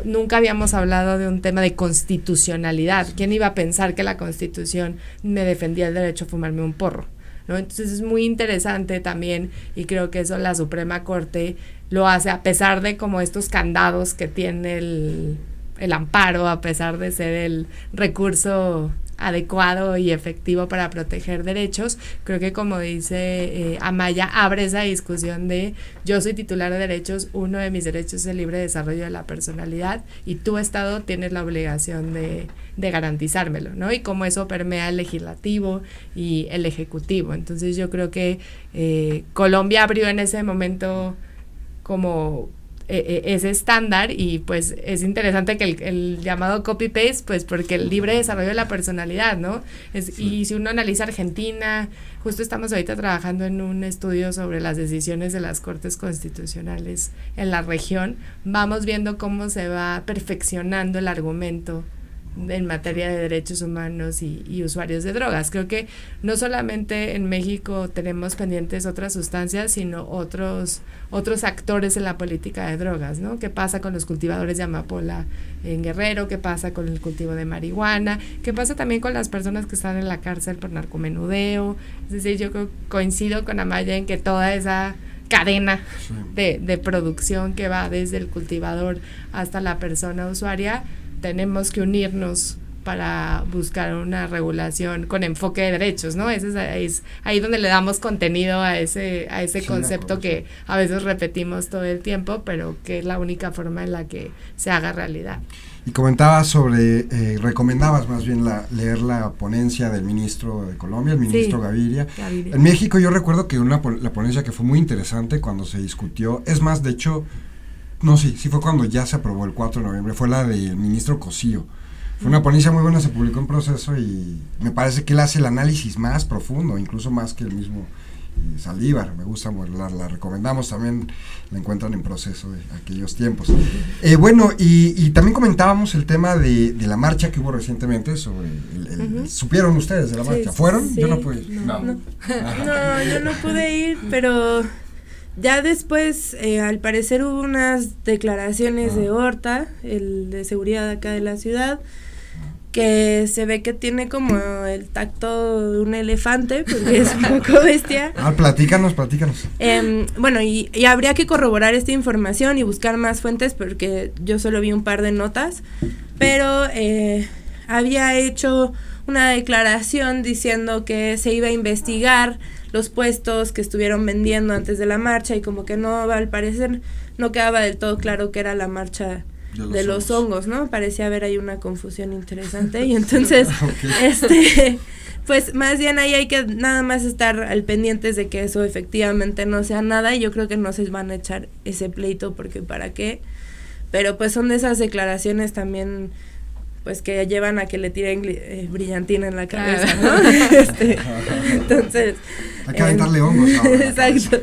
nunca habíamos hablado de un tema de constitucionalidad. ¿Quién iba a pensar que la Constitución me defendía el derecho a fumarme un porro? ¿No? Entonces es muy interesante también, y creo que eso la Suprema Corte lo hace a pesar de como estos candados que tiene el amparo, a pesar de ser el recurso adecuado y efectivo para proteger derechos. Creo que, como dice Amaya, abre esa discusión de yo soy titular de derechos, uno de mis derechos es el libre desarrollo de la personalidad y tu Estado tienes la obligación de garantizármelo, ¿no? Y cómo eso permea el legislativo y el ejecutivo. Entonces yo creo que Colombia abrió en ese momento como ese estándar, y pues es interesante que el llamado copy-paste, pues porque el libre desarrollo de la personalidad, ¿no? Y si uno analiza Argentina, justo estamos ahorita trabajando en un estudio sobre las decisiones de las cortes constitucionales en la región, vamos viendo cómo se va perfeccionando el argumento en materia de derechos humanos y usuarios de drogas. Creo que no solamente en México tenemos pendientes otras sustancias, sino otros actores en la política de drogas, ¿no? ¿Qué pasa con los cultivadores de amapola en Guerrero? ¿Qué pasa con el cultivo de marihuana? ¿Qué pasa también con las personas que están en la cárcel por narcomenudeo? Es decir, yo coincido con Amaya en que toda esa cadena de producción que va desde el cultivador hasta la persona usuaria, tenemos que unirnos para buscar una regulación con enfoque de derechos, ¿no? Es ahí donde le damos contenido a ese concepto que a veces repetimos todo el tiempo, pero que es la única forma en la que se haga realidad. Y comentabas recomendabas más bien leer la ponencia del ministro de Colombia, el ministro Gaviria. En México yo recuerdo que la ponencia que fue muy interesante cuando se discutió, es más, de hecho, sí fue cuando ya se aprobó el 4 de noviembre, fue la del ministro Cosío. Fue una ponencia muy buena, se publicó en Proceso y me parece que él hace el análisis más profundo, incluso más que el mismo Saldívar. Me gusta, la recomendamos también, la encuentran en Proceso de aquellos tiempos. Bueno, y también comentábamos el tema de la marcha que hubo recientemente sobre ¿supieron ustedes de la marcha? ¿Fueron? Sí, yo no pude ir. No, yo no pude ir, pero ya después, al parecer hubo unas declaraciones de Horta, el de seguridad acá de la ciudad, que se ve que tiene como el tacto de un elefante, porque es un poco bestia. Platícanos. Bueno, y habría que corroborar esta información y buscar más fuentes, porque yo solo vi un par de notas, pero había hecho una declaración diciendo que se iba a investigar los puestos que estuvieron vendiendo antes de la marcha, y como que no, al parecer, no quedaba del todo claro que era la marcha de los hongos, ¿no? Parecía haber ahí una confusión interesante y entonces, pues más bien ahí hay que nada más estar al pendientes de que eso efectivamente no sea nada y yo creo que no se van a echar ese pleito porque para qué, pero pues son de esas declaraciones también pues que llevan a que le tiren brillantina en la cabeza, ¿no? Entonces... Hay que aventarle hongos ahora. Exacto.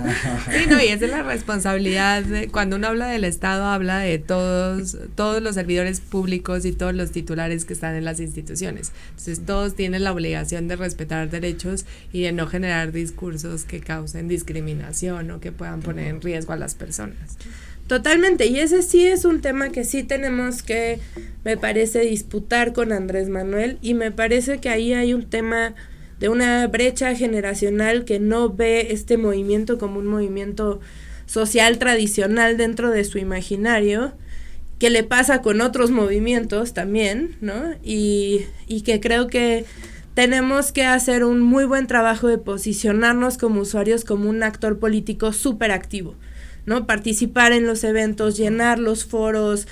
Sí, no, y esa es la responsabilidad cuando uno habla del Estado, habla de todos los servidores públicos y todos los titulares que están en las instituciones. Entonces, todos tienen la obligación de respetar derechos y de no generar discursos que causen discriminación o que puedan poner en riesgo a las personas. Totalmente, y ese sí es un tema que sí tenemos que, me parece, disputar con Andrés Manuel, y me parece que ahí hay un tema de una brecha generacional que no ve este movimiento como un movimiento social tradicional dentro de su imaginario, que le pasa con otros movimientos también, ¿no? Y que creo que tenemos que hacer un muy buen trabajo de posicionarnos como usuarios como un actor político súper activo, ¿no? Participar en los eventos, llenar los foros,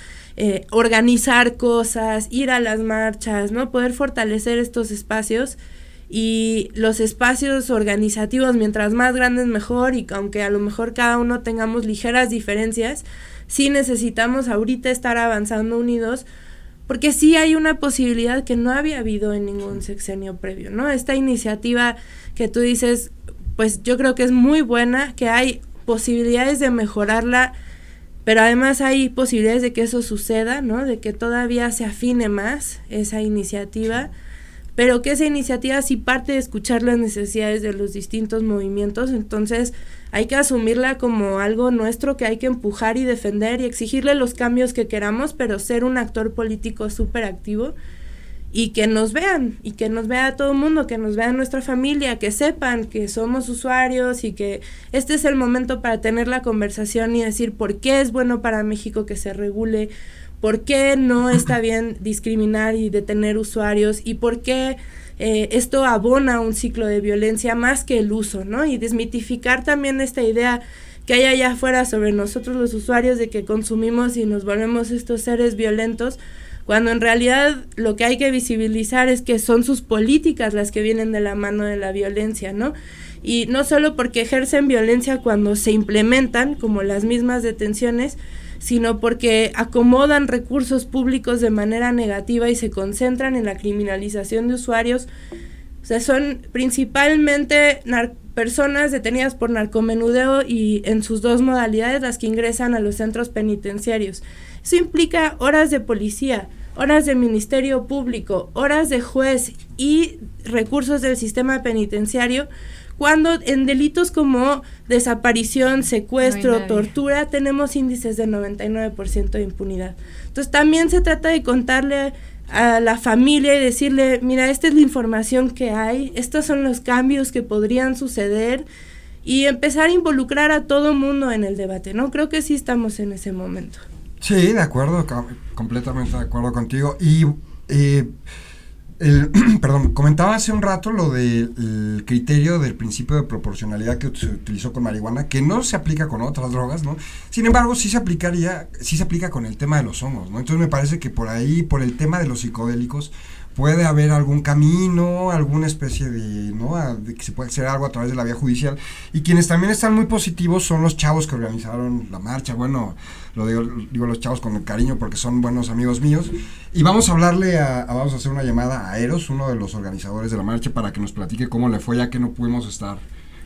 organizar cosas, ir a las marchas, ¿no? Poder fortalecer estos espacios y los espacios organizativos, mientras más grandes mejor, y aunque a lo mejor cada uno tengamos ligeras diferencias, sí necesitamos ahorita estar avanzando unidos, porque sí hay una posibilidad que no había habido en ningún sexenio previo, ¿no? Esta iniciativa que tú dices, pues yo creo que es muy buena, que hay posibilidades de mejorarla, pero además hay posibilidades de que eso suceda, ¿no? De que todavía se afine más esa iniciativa, pero que esa iniciativa sí parte de escuchar las necesidades de los distintos movimientos, entonces hay que asumirla como algo nuestro que hay que empujar y defender y exigirle los cambios que queramos, pero ser un actor político súper activo y que nos vean, y que nos vea todo el mundo, que nos vea nuestra familia, que sepan que somos usuarios y que este es el momento para tener la conversación y decir por qué es bueno para México que se regule, por qué no está bien discriminar y detener usuarios y por qué esto abona un ciclo de violencia más que el uso, ¿no? Y desmitificar también esta idea que hay allá afuera sobre nosotros los usuarios de que consumimos y nos volvemos estos seres violentos, cuando en realidad lo que hay que visibilizar es que son sus políticas las que vienen de la mano de la violencia, ¿no? Y no solo porque ejercen violencia cuando se implementan, como las mismas detenciones, sino porque acomodan recursos públicos de manera negativa y se concentran en la criminalización de usuarios. O sea, son principalmente personas detenidas por narcomenudeo y en sus dos modalidades las que ingresan a los centros penitenciarios. Eso implica horas de policía, horas de ministerio público, horas de juez y recursos del sistema penitenciario, cuando en delitos como desaparición, secuestro, tortura, tenemos índices de 99% de impunidad. Entonces también se trata de contarle a la familia y decirle, mira, esta es la información que hay, estos son los cambios que podrían suceder, y empezar a involucrar a todo mundo en el debate, ¿no? Creo que sí estamos en ese momento. Sí, de acuerdo, completamente de acuerdo contigo. Y comentaba hace un rato lo del criterio del principio de proporcionalidad que se utilizó con marihuana, que no se aplica con otras drogas, ¿no? Sin embargo, sí se aplica con el tema de los hongos, ¿no? Entonces me parece que por ahí, por el tema de los psicodélicos, puede haber algún camino, alguna especie de, ¿no? De que se puede hacer algo a través de la vía judicial. Y quienes también están muy positivos son los chavos que organizaron la marcha. Bueno, lo digo los chavos con cariño porque son buenos amigos míos. Y vamos a vamos a hacer una llamada a Eros, uno de los organizadores de la marcha, para que nos platique cómo le fue, ya que no pudimos estar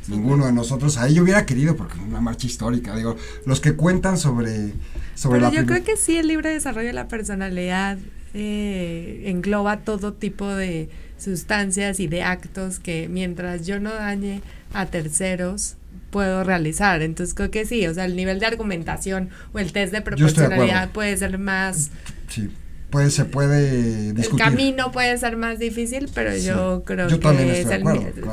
ninguno de nosotros ahí. Yo hubiera querido, porque es una marcha histórica, digo, los que cuentan sobre pero la... Yo creo que sí, el libre desarrollo de la personalidad engloba todo tipo de sustancias y de actos que mientras yo no dañe a terceros puedo realizar. Entonces creo que sí, o sea, el nivel de argumentación o el test de proporcionalidad puede ser más... Sí, se puede discutir. El camino puede ser más difícil, pero sí, yo creo que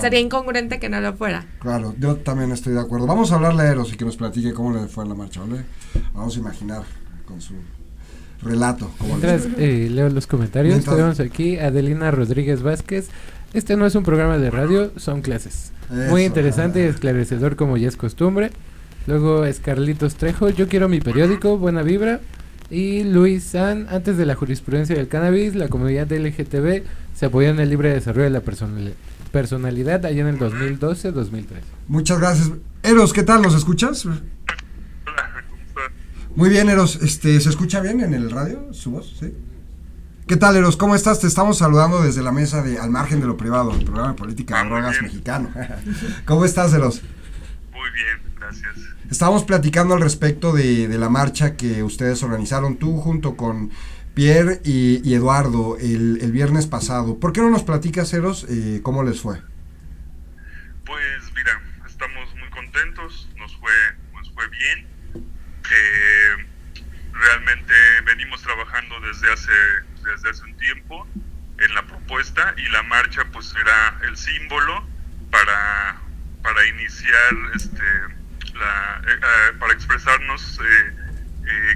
sería incongruente que no lo fuera. Claro, yo también estoy de acuerdo. Vamos a hablarle a Eros y que nos platique cómo le fue en la marcha, ¿vale? Vamos a imaginar con su relato. Mientras leo los comentarios, tenemos aquí a Adelina Rodríguez Vázquez. Este no es un programa de radio, son clases. Eso, muy interesante y esclarecedor como ya es costumbre. Luego es Carlitos Trejo, yo quiero mi periódico, buena vibra. Y Luis San, antes de la jurisprudencia del cannabis, la comunidad LGTB se apoyó en el libre desarrollo de la personalidad allá en el 2012-2013. Muchas gracias. Eros, ¿qué tal? ¿Nos escuchas? Hola, ¿cómo estás? Muy bien, Eros. ¿Se escucha bien en el radio su voz? ¿Sí? ¿Qué tal, Eros? ¿Cómo estás? Te estamos saludando desde la mesa de Al Margen de lo Privado, el programa de política de drogas mexicano. ¿Cómo estás, Eros? Muy bien, gracias. Estábamos platicando al respecto de la marcha que ustedes organizaron, tú junto con Pierre y Eduardo, el viernes pasado. ¿Por qué no nos platicas, Eros, cómo les fue? Pues mira, estamos muy contentos, nos fue bien. Realmente venimos trabajando desde hace un tiempo en la propuesta, y la marcha pues era el símbolo para iniciar para expresarnos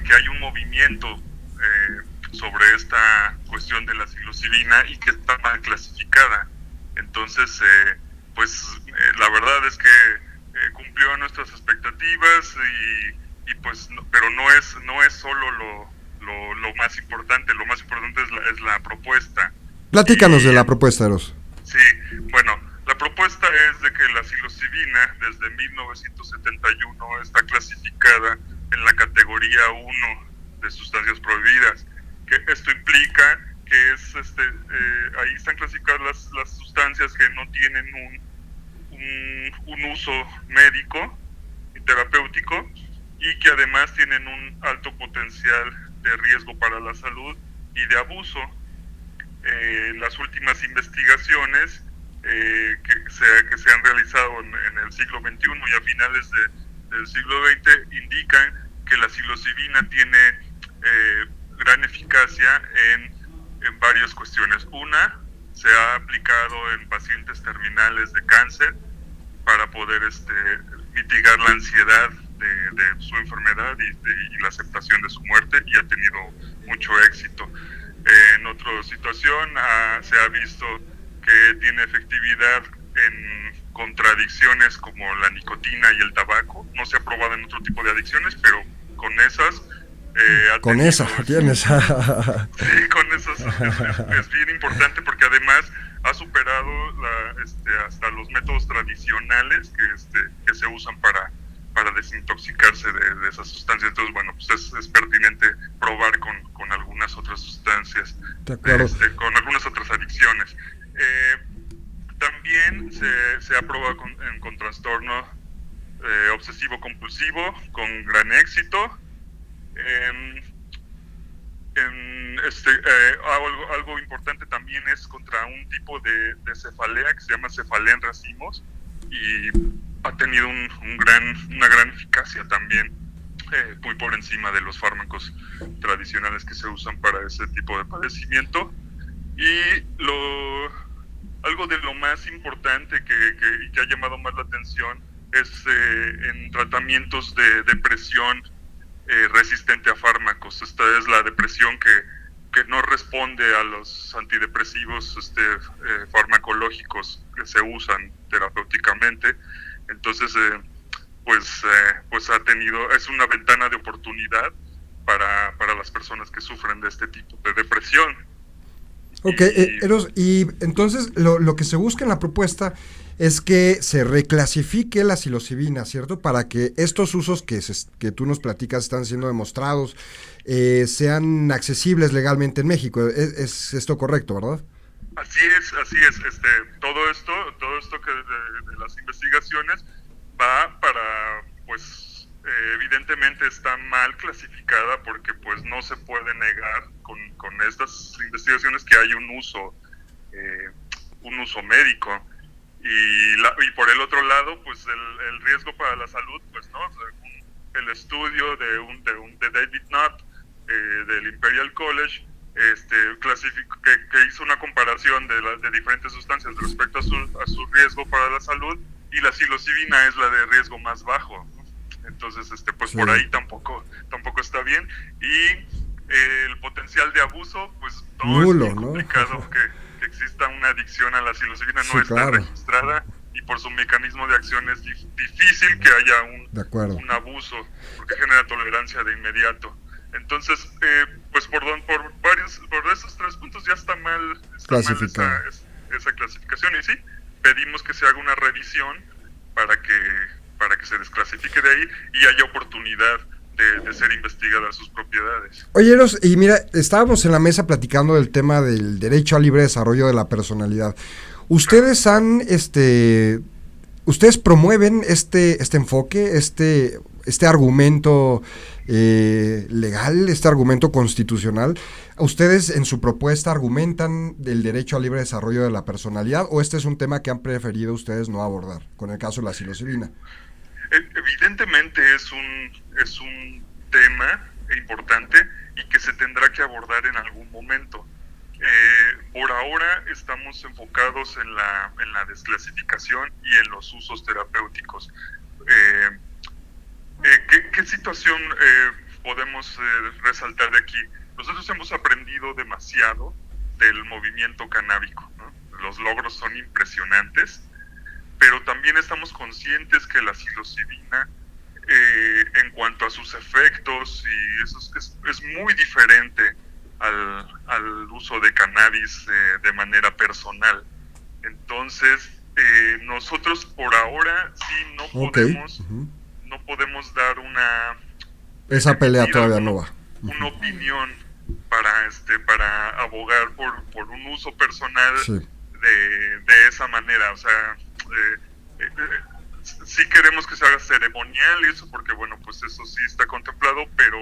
que hay un movimiento sobre esta cuestión de la psilocibina y que está mal clasificada. Entonces la verdad es que cumplió nuestras expectativas, y pues pero no es solo lo más importante. Lo más importante es la propuesta. Platícanos de la propuesta, Eros. Sí, bueno, la propuesta es de que la psilocibina desde 1971 está clasificada en la categoría 1 de sustancias prohibidas. Que esto implica que ahí están clasificadas las sustancias que no tienen un uso médico y terapéutico, y que además tienen un alto potencial de riesgo para la salud y de abuso. Las últimas investigaciones que se han realizado en el siglo XXI y a finales del siglo XX indican que la psilocibina tiene gran eficacia en varias cuestiones. Una, se ha aplicado en pacientes terminales de cáncer para poder mitigar la ansiedad de su enfermedad y la aceptación de su muerte, y ha tenido mucho éxito. En otra situación se ha visto que tiene efectividad en contradicciones como la nicotina y el tabaco. No se ha probado en otro tipo de adicciones, pero con esas con esa tienes. Sí, con esas es bien importante, porque además ha superado hasta los métodos tradicionales que se usan para desintoxicarse de esas sustancias. Entonces, bueno, pues es pertinente probar con algunas otras sustancias, con algunas otras adicciones. También se ha probado con trastorno obsesivo-compulsivo con gran éxito. Algo importante también es contra un tipo de cefalea que se llama cefalea en racimos, y ha tenido una gran eficacia también, muy por encima de los fármacos tradicionales que se usan para ese tipo de padecimiento. Y algo de lo más importante que ha llamado más la atención es en tratamientos de depresión resistente a fármacos. Esta es la depresión que no responde a los antidepresivos farmacológicos que se usan terapéuticamente. Entonces pues es una ventana de oportunidad para las personas que sufren de este tipo de depresión. Ok, Eros, y entonces lo que se busca en la propuesta es que se reclasifique la psilocibina, ¿cierto? Para que estos usos que tú nos platicas están siendo demostrados, sean accesibles legalmente en México. ¿Es esto correcto, verdad? Así es. Todo esto que de las investigaciones va para, pues, evidentemente está mal clasificada, porque pues no se puede negar con estas investigaciones que hay un uso médico. Y por el otro lado, pues el riesgo para la salud, pues no, según el estudio de David Nutt del Imperial College, que hizo una comparación de diferentes sustancias respecto a su riesgo para la salud, y la psilocibina es la de riesgo más bajo. Entonces, pues sí, por ahí tampoco está bien. Y el potencial de abuso, pues no, nulo, es muy complicado, ¿no? que exista una adicción a la psilocibina, no está claro, registrada, y por su mecanismo de acción es difícil que haya un abuso, porque genera tolerancia de inmediato. Entonces, pues por esos 3 puntos ya está mal esa clasificación, y sí, pedimos que se haga una revisión para que se desclasifique de ahí y haya oportunidad de ser investigadas sus propiedades. Oye, Eros, y mira, estábamos en la mesa platicando del tema del derecho al libre desarrollo de la personalidad. Ustedes ustedes promueven este enfoque, este argumento legal, este argumento constitucional. ¿Ustedes en su propuesta argumentan el derecho al libre desarrollo de la personalidad o este es un tema que han preferido ustedes no abordar con el caso de la psilocibina? Evidentemente es un tema importante y que se tendrá que abordar en algún momento. Por ahora estamos enfocados en la desclasificación y en los usos terapéuticos. ¿Qué situación podemos resaltar de aquí? Nosotros hemos aprendido demasiado del movimiento canábico, ¿no? Los logros son impresionantes, pero también estamos conscientes que la psilocibina, en cuanto a sus efectos, y eso es muy diferente al uso de cannabis de manera personal. Entonces, nosotros por ahora sí no podemos dar esa pelea todavía no va. Una opinión para abogar por un uso personal de esa manera. O sea, sí queremos que se haga ceremonial y eso, porque bueno, pues eso sí está contemplado, pero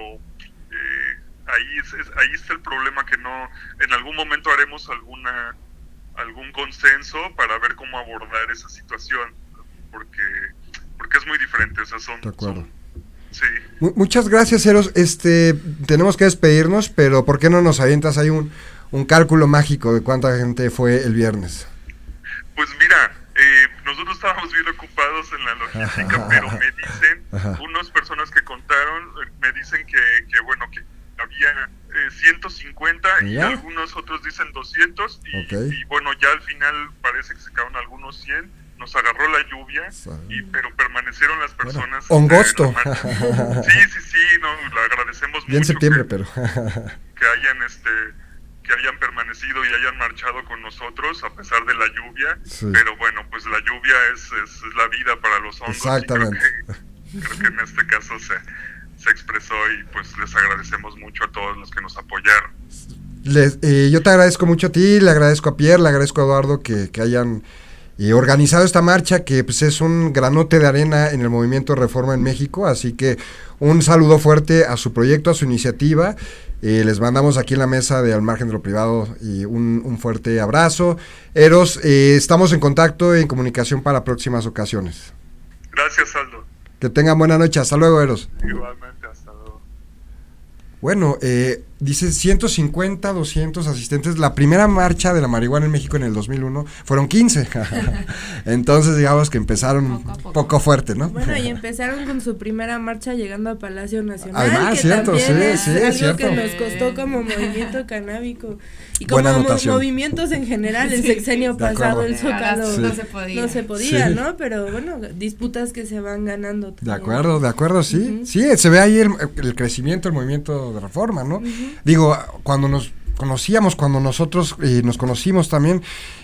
ahí está el problema, que no, en algún momento haremos algún consenso para ver cómo abordar esa situación, porque es muy diferente. O sea, de acuerdo. Sí. Muchas gracias, Eros. Tenemos que despedirnos, pero ¿por qué no nos avientas ahí un cálculo mágico de cuánta gente fue el viernes? Pues mira, nosotros estábamos bien ocupados en la logística, pero me dicen, unas personas que contaron, me dicen que bueno, que había 150 y algunos otros dicen 200 y bueno, ya al final parece que se quedaron algunos 100. Nos agarró la lluvia, pero permanecieron las personas. Hongosto. Sí, no, le agradecemos mucho. Bien septiembre, pero que hayan permanecido y hayan marchado con nosotros a pesar de la lluvia. Sí. Pero bueno, pues la lluvia es la vida para los hongos. Exactamente. Creo que en este caso se expresó y pues les agradecemos mucho a todos los que nos apoyaron. Yo te agradezco mucho a ti, le agradezco a Pierre, le agradezco a Eduardo que hayan organizado esta marcha, que pues es un granote de arena en el movimiento de reforma en México, así que un saludo fuerte a su proyecto, a su iniciativa. Les mandamos aquí en la mesa de Al Margen de lo Privado y un fuerte abrazo. Eros, estamos en contacto y en comunicación para próximas ocasiones. Gracias, Aldo. Que tengan buena noche, hasta luego, Eros. Igualmente, hasta luego. Bueno, dice 150, 200 asistentes. La primera marcha de la marihuana en México en el 2001 fueron 15. Entonces, digamos que empezaron poco fuerte, ¿no? Bueno, y empezaron con su primera marcha llegando a Palacio Nacional. Además, que cierto, también es algo cierto. Que nos costó como movimiento canábico. Y como movimientos en general, el sexenio pasado, el Zócalo no se podía, ¿no? Pero bueno, disputas que se van ganando también. De acuerdo, sí. Uh-huh. Sí, se ve ahí el crecimiento del movimiento de reforma, ¿no? Uh-huh. Digo, cuando nos conocíamos, cuando nosotros nos conocimos también,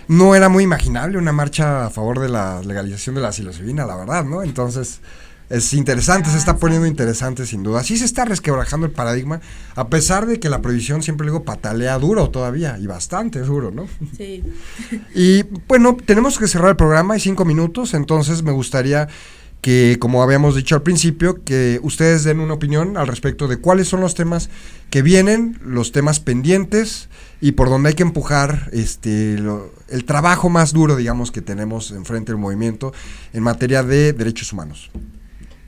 no era muy imaginable una marcha a favor de la legalización de la psilocibina, la verdad, ¿no? Entonces, es interesante, se está poniendo interesante sin duda. Sí se está resquebrajando el paradigma, a pesar de que la prohibición, siempre digo, patalea duro todavía, y bastante duro, ¿no? Sí. Y bueno, tenemos que cerrar el programa, hay 5 minutos, entonces me gustaría que, como habíamos dicho al principio, que ustedes den una opinión al respecto de cuáles son los temas que vienen, los temas pendientes y por donde hay que empujar el trabajo más duro, digamos, que tenemos enfrente del movimiento en materia de derechos humanos,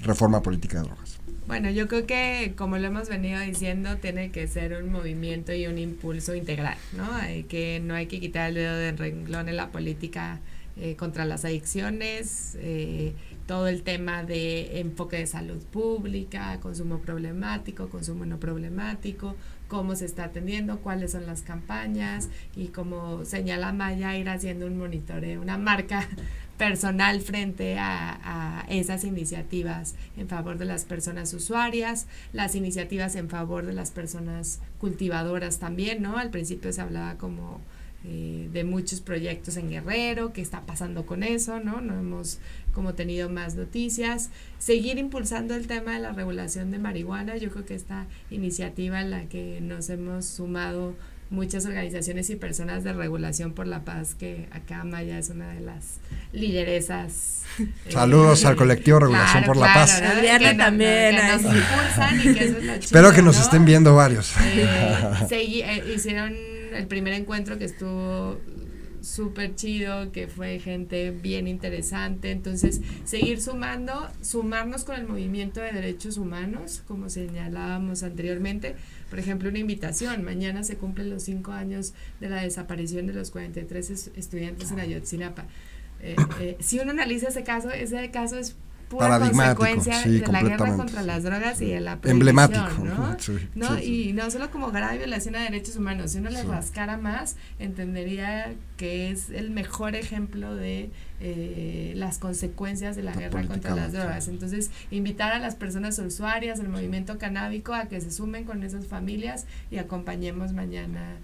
reforma política de drogas. Bueno, yo creo que, como lo hemos venido diciendo, tiene que ser un movimiento y un impulso integral, ¿no? Que no hay que quitar el dedo del renglón en la política contra las adicciones, todo el tema de enfoque de salud pública, consumo problemático, consumo no problemático, cómo se está atendiendo, cuáles son las campañas y como señala Maya, ir haciendo un monitoreo, una marca personal frente a esas iniciativas en favor de las personas usuarias, las iniciativas en favor de las personas cultivadoras también, ¿no? Al principio se hablaba como de muchos proyectos en Guerrero, qué está pasando con eso, ¿no? No hemos como tenido más noticias. Seguir impulsando el tema de la regulación de marihuana, yo creo que esta iniciativa en la que nos hemos sumado muchas organizaciones y personas de regulación por la paz, que acá Maya es una de las lideresas. Saludos al colectivo Regulación por la Paz. ¿no? También que nos impulsan y que eso es lo chido, espero que nos ¿no? estén viendo varios. Hicieron el primer encuentro que estuvo súper chido, que fue gente bien interesante, entonces seguir sumarnos con el movimiento de derechos humanos, como señalábamos anteriormente. Por ejemplo, una invitación, mañana se cumplen los 5 años de la desaparición de los 43 estudiantes en Ayotzinapa. Si uno analiza ese caso es pura consecuencia de la guerra contra las drogas y de la prohibición, emblemático, ¿no? Sí, ¿no? Sí. Y no solo como grave violación a derechos humanos, si uno le rascara más, entendería que es el mejor ejemplo de las consecuencias de la guerra contra las drogas. Entonces, invitar a las personas usuarias del movimiento canábico a que se sumen con esas familias y acompañemos mañana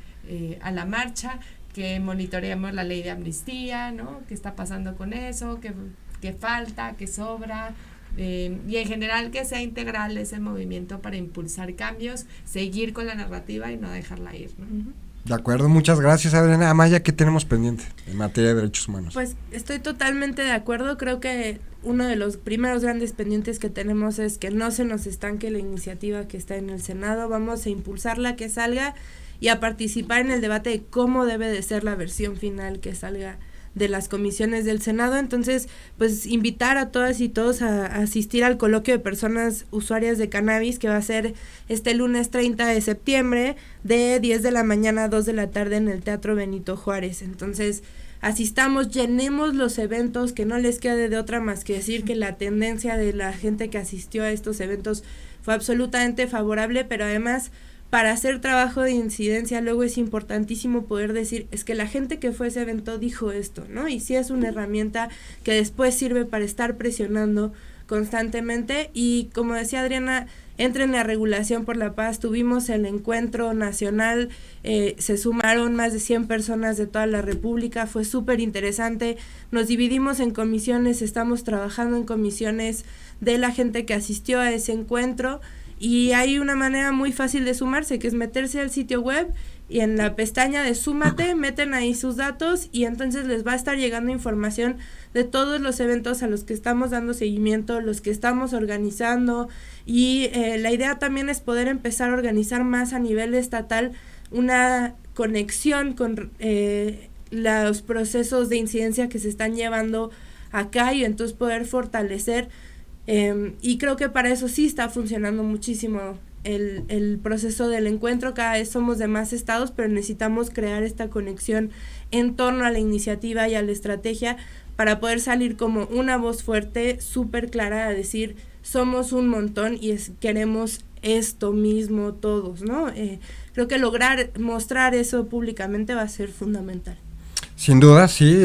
a la marcha, que monitoreemos la ley de amnistía, ¿no? ¿Qué está pasando con eso? ¿Qué falta? ¿Qué sobra? Y en general que sea integral ese movimiento para impulsar cambios, seguir con la narrativa y no dejarla ir, ¿no? De acuerdo, muchas gracias, Adriana. Amaya, ¿qué tenemos pendiente en materia de derechos humanos? Pues estoy totalmente de acuerdo, creo que uno de los primeros grandes pendientes que tenemos es que no se nos estanque la iniciativa que está en el Senado, vamos a impulsarla, que salga y a participar en el debate de cómo debe de ser la versión final que salga de las comisiones del Senado. Entonces, pues invitar a todas y todos a asistir al coloquio de personas usuarias de cannabis, que va a ser este lunes 30 de septiembre de 10 de la mañana a 2 de la tarde en el Teatro Benito Juárez. Entonces, asistamos, llenemos los eventos, que no les quede de otra más que decir que la tendencia de la gente que asistió a estos eventos fue absolutamente favorable, pero además para hacer trabajo de incidencia luego es importantísimo poder decir, es que la gente que fue a ese evento dijo esto, ¿no? Y sí es una herramienta que después sirve para estar presionando constantemente. Y como decía Adriana, entren a Regulación por la Paz, tuvimos el encuentro nacional, se sumaron más de 100 personas de toda la república, fue súper interesante, nos dividimos en comisiones, estamos trabajando en comisiones de la gente que asistió a ese encuentro. Y hay una manera muy fácil de sumarse, que es meterse al sitio web y en la pestaña de Súmate, meten ahí sus datos y entonces les va a estar llegando información de todos los eventos a los que estamos dando seguimiento, los que estamos organizando. Y la idea también es poder empezar a organizar más a nivel estatal una conexión con los procesos de incidencia que se están llevando acá y entonces poder fortalecer. Y creo que para eso sí está funcionando muchísimo el proceso del encuentro. Cada vez somos de más estados, pero necesitamos crear esta conexión en torno a la iniciativa y a la estrategia para poder salir como una voz fuerte, súper clara, a decir, somos un montón y queremos esto mismo todos, ¿no? Creo que lograr mostrar eso públicamente va a ser fundamental. Sin duda, sí,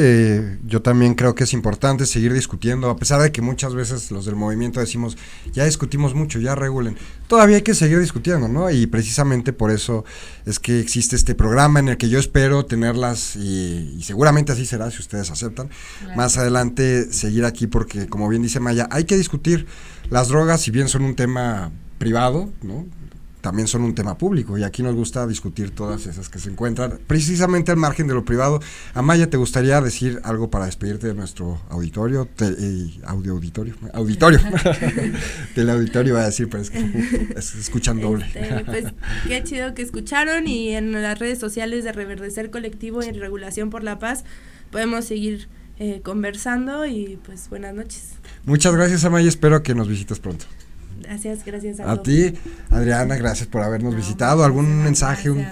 yo también creo que es importante seguir discutiendo, a pesar de que muchas veces los del movimiento decimos, ya discutimos mucho, ya regulen, todavía hay que seguir discutiendo, ¿no? Y precisamente por eso es que existe este programa en el que yo espero tenerlas, y seguramente así será si ustedes aceptan, claro. Más adelante seguir aquí porque, como bien dice Maya, hay que discutir las drogas, si bien son un tema privado, ¿no? También son un tema público y aquí nos gusta discutir todas esas que se encuentran precisamente al margen de lo privado. Amaya, ¿te gustaría decir algo para despedirte de nuestro auditorio? Auditorio del auditorio va a decir, pero es que escuchan doble. Pues qué chido que escucharon, y en las redes sociales de Reverdecer Colectivo y Regulación por la Paz podemos seguir conversando y pues buenas noches. Muchas gracias, Amaya, espero que nos visites pronto. Gracias a ti, Adriana, gracias por habernos visitado. ¿Algún mensaje, un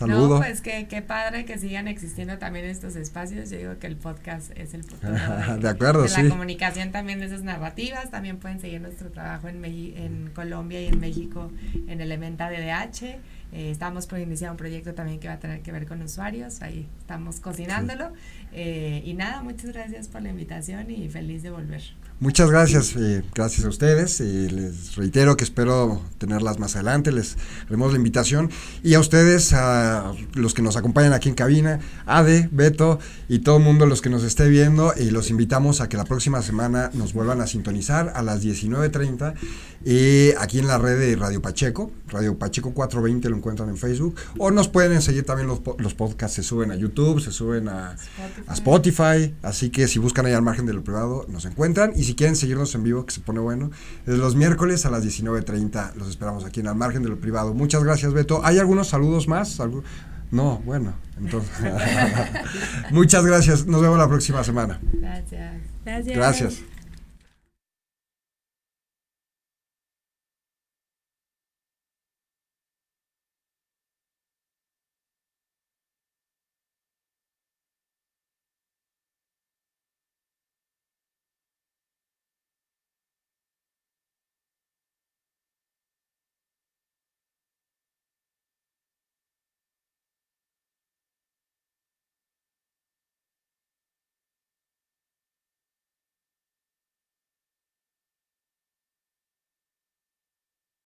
Saludo. No, pues qué padre que sigan existiendo también estos espacios. Yo digo que el podcast es el futuro de acuerdo, de sí. la comunicación también de esas narrativas. También pueden seguir nuestro trabajo en Colombia y en México en Elementa DDH. Estamos por iniciar un proyecto también que va a tener que ver con usuarios, ahí estamos cocinándolo. Sí. Y nada, muchas gracias por la invitación y feliz de volver. Muchas gracias, gracias a ustedes, les reitero que espero tenerlas más adelante, les haremos la invitación, y a ustedes, a los que nos acompañan aquí en cabina, Ade, Beto y todo el mundo, los que nos esté viendo, y los invitamos a que la próxima semana nos vuelvan a sintonizar a las 19:30 aquí en la red de Radio Pacheco 420 lo encuentran en Facebook, o nos pueden seguir también los podcasts, se suben a YouTube, se suben a Spotify, así que si buscan ahí Al Margen de lo Privado nos encuentran, y si quieren seguirnos en vivo, que se pone bueno, es los miércoles a las 19:30, los esperamos aquí en Al Margen de lo Privado. Muchas gracias, Beto. ¿Hay algunos saludos más? No, bueno, entonces muchas gracias, nos vemos la próxima semana. Gracias. Gracias. Gracias.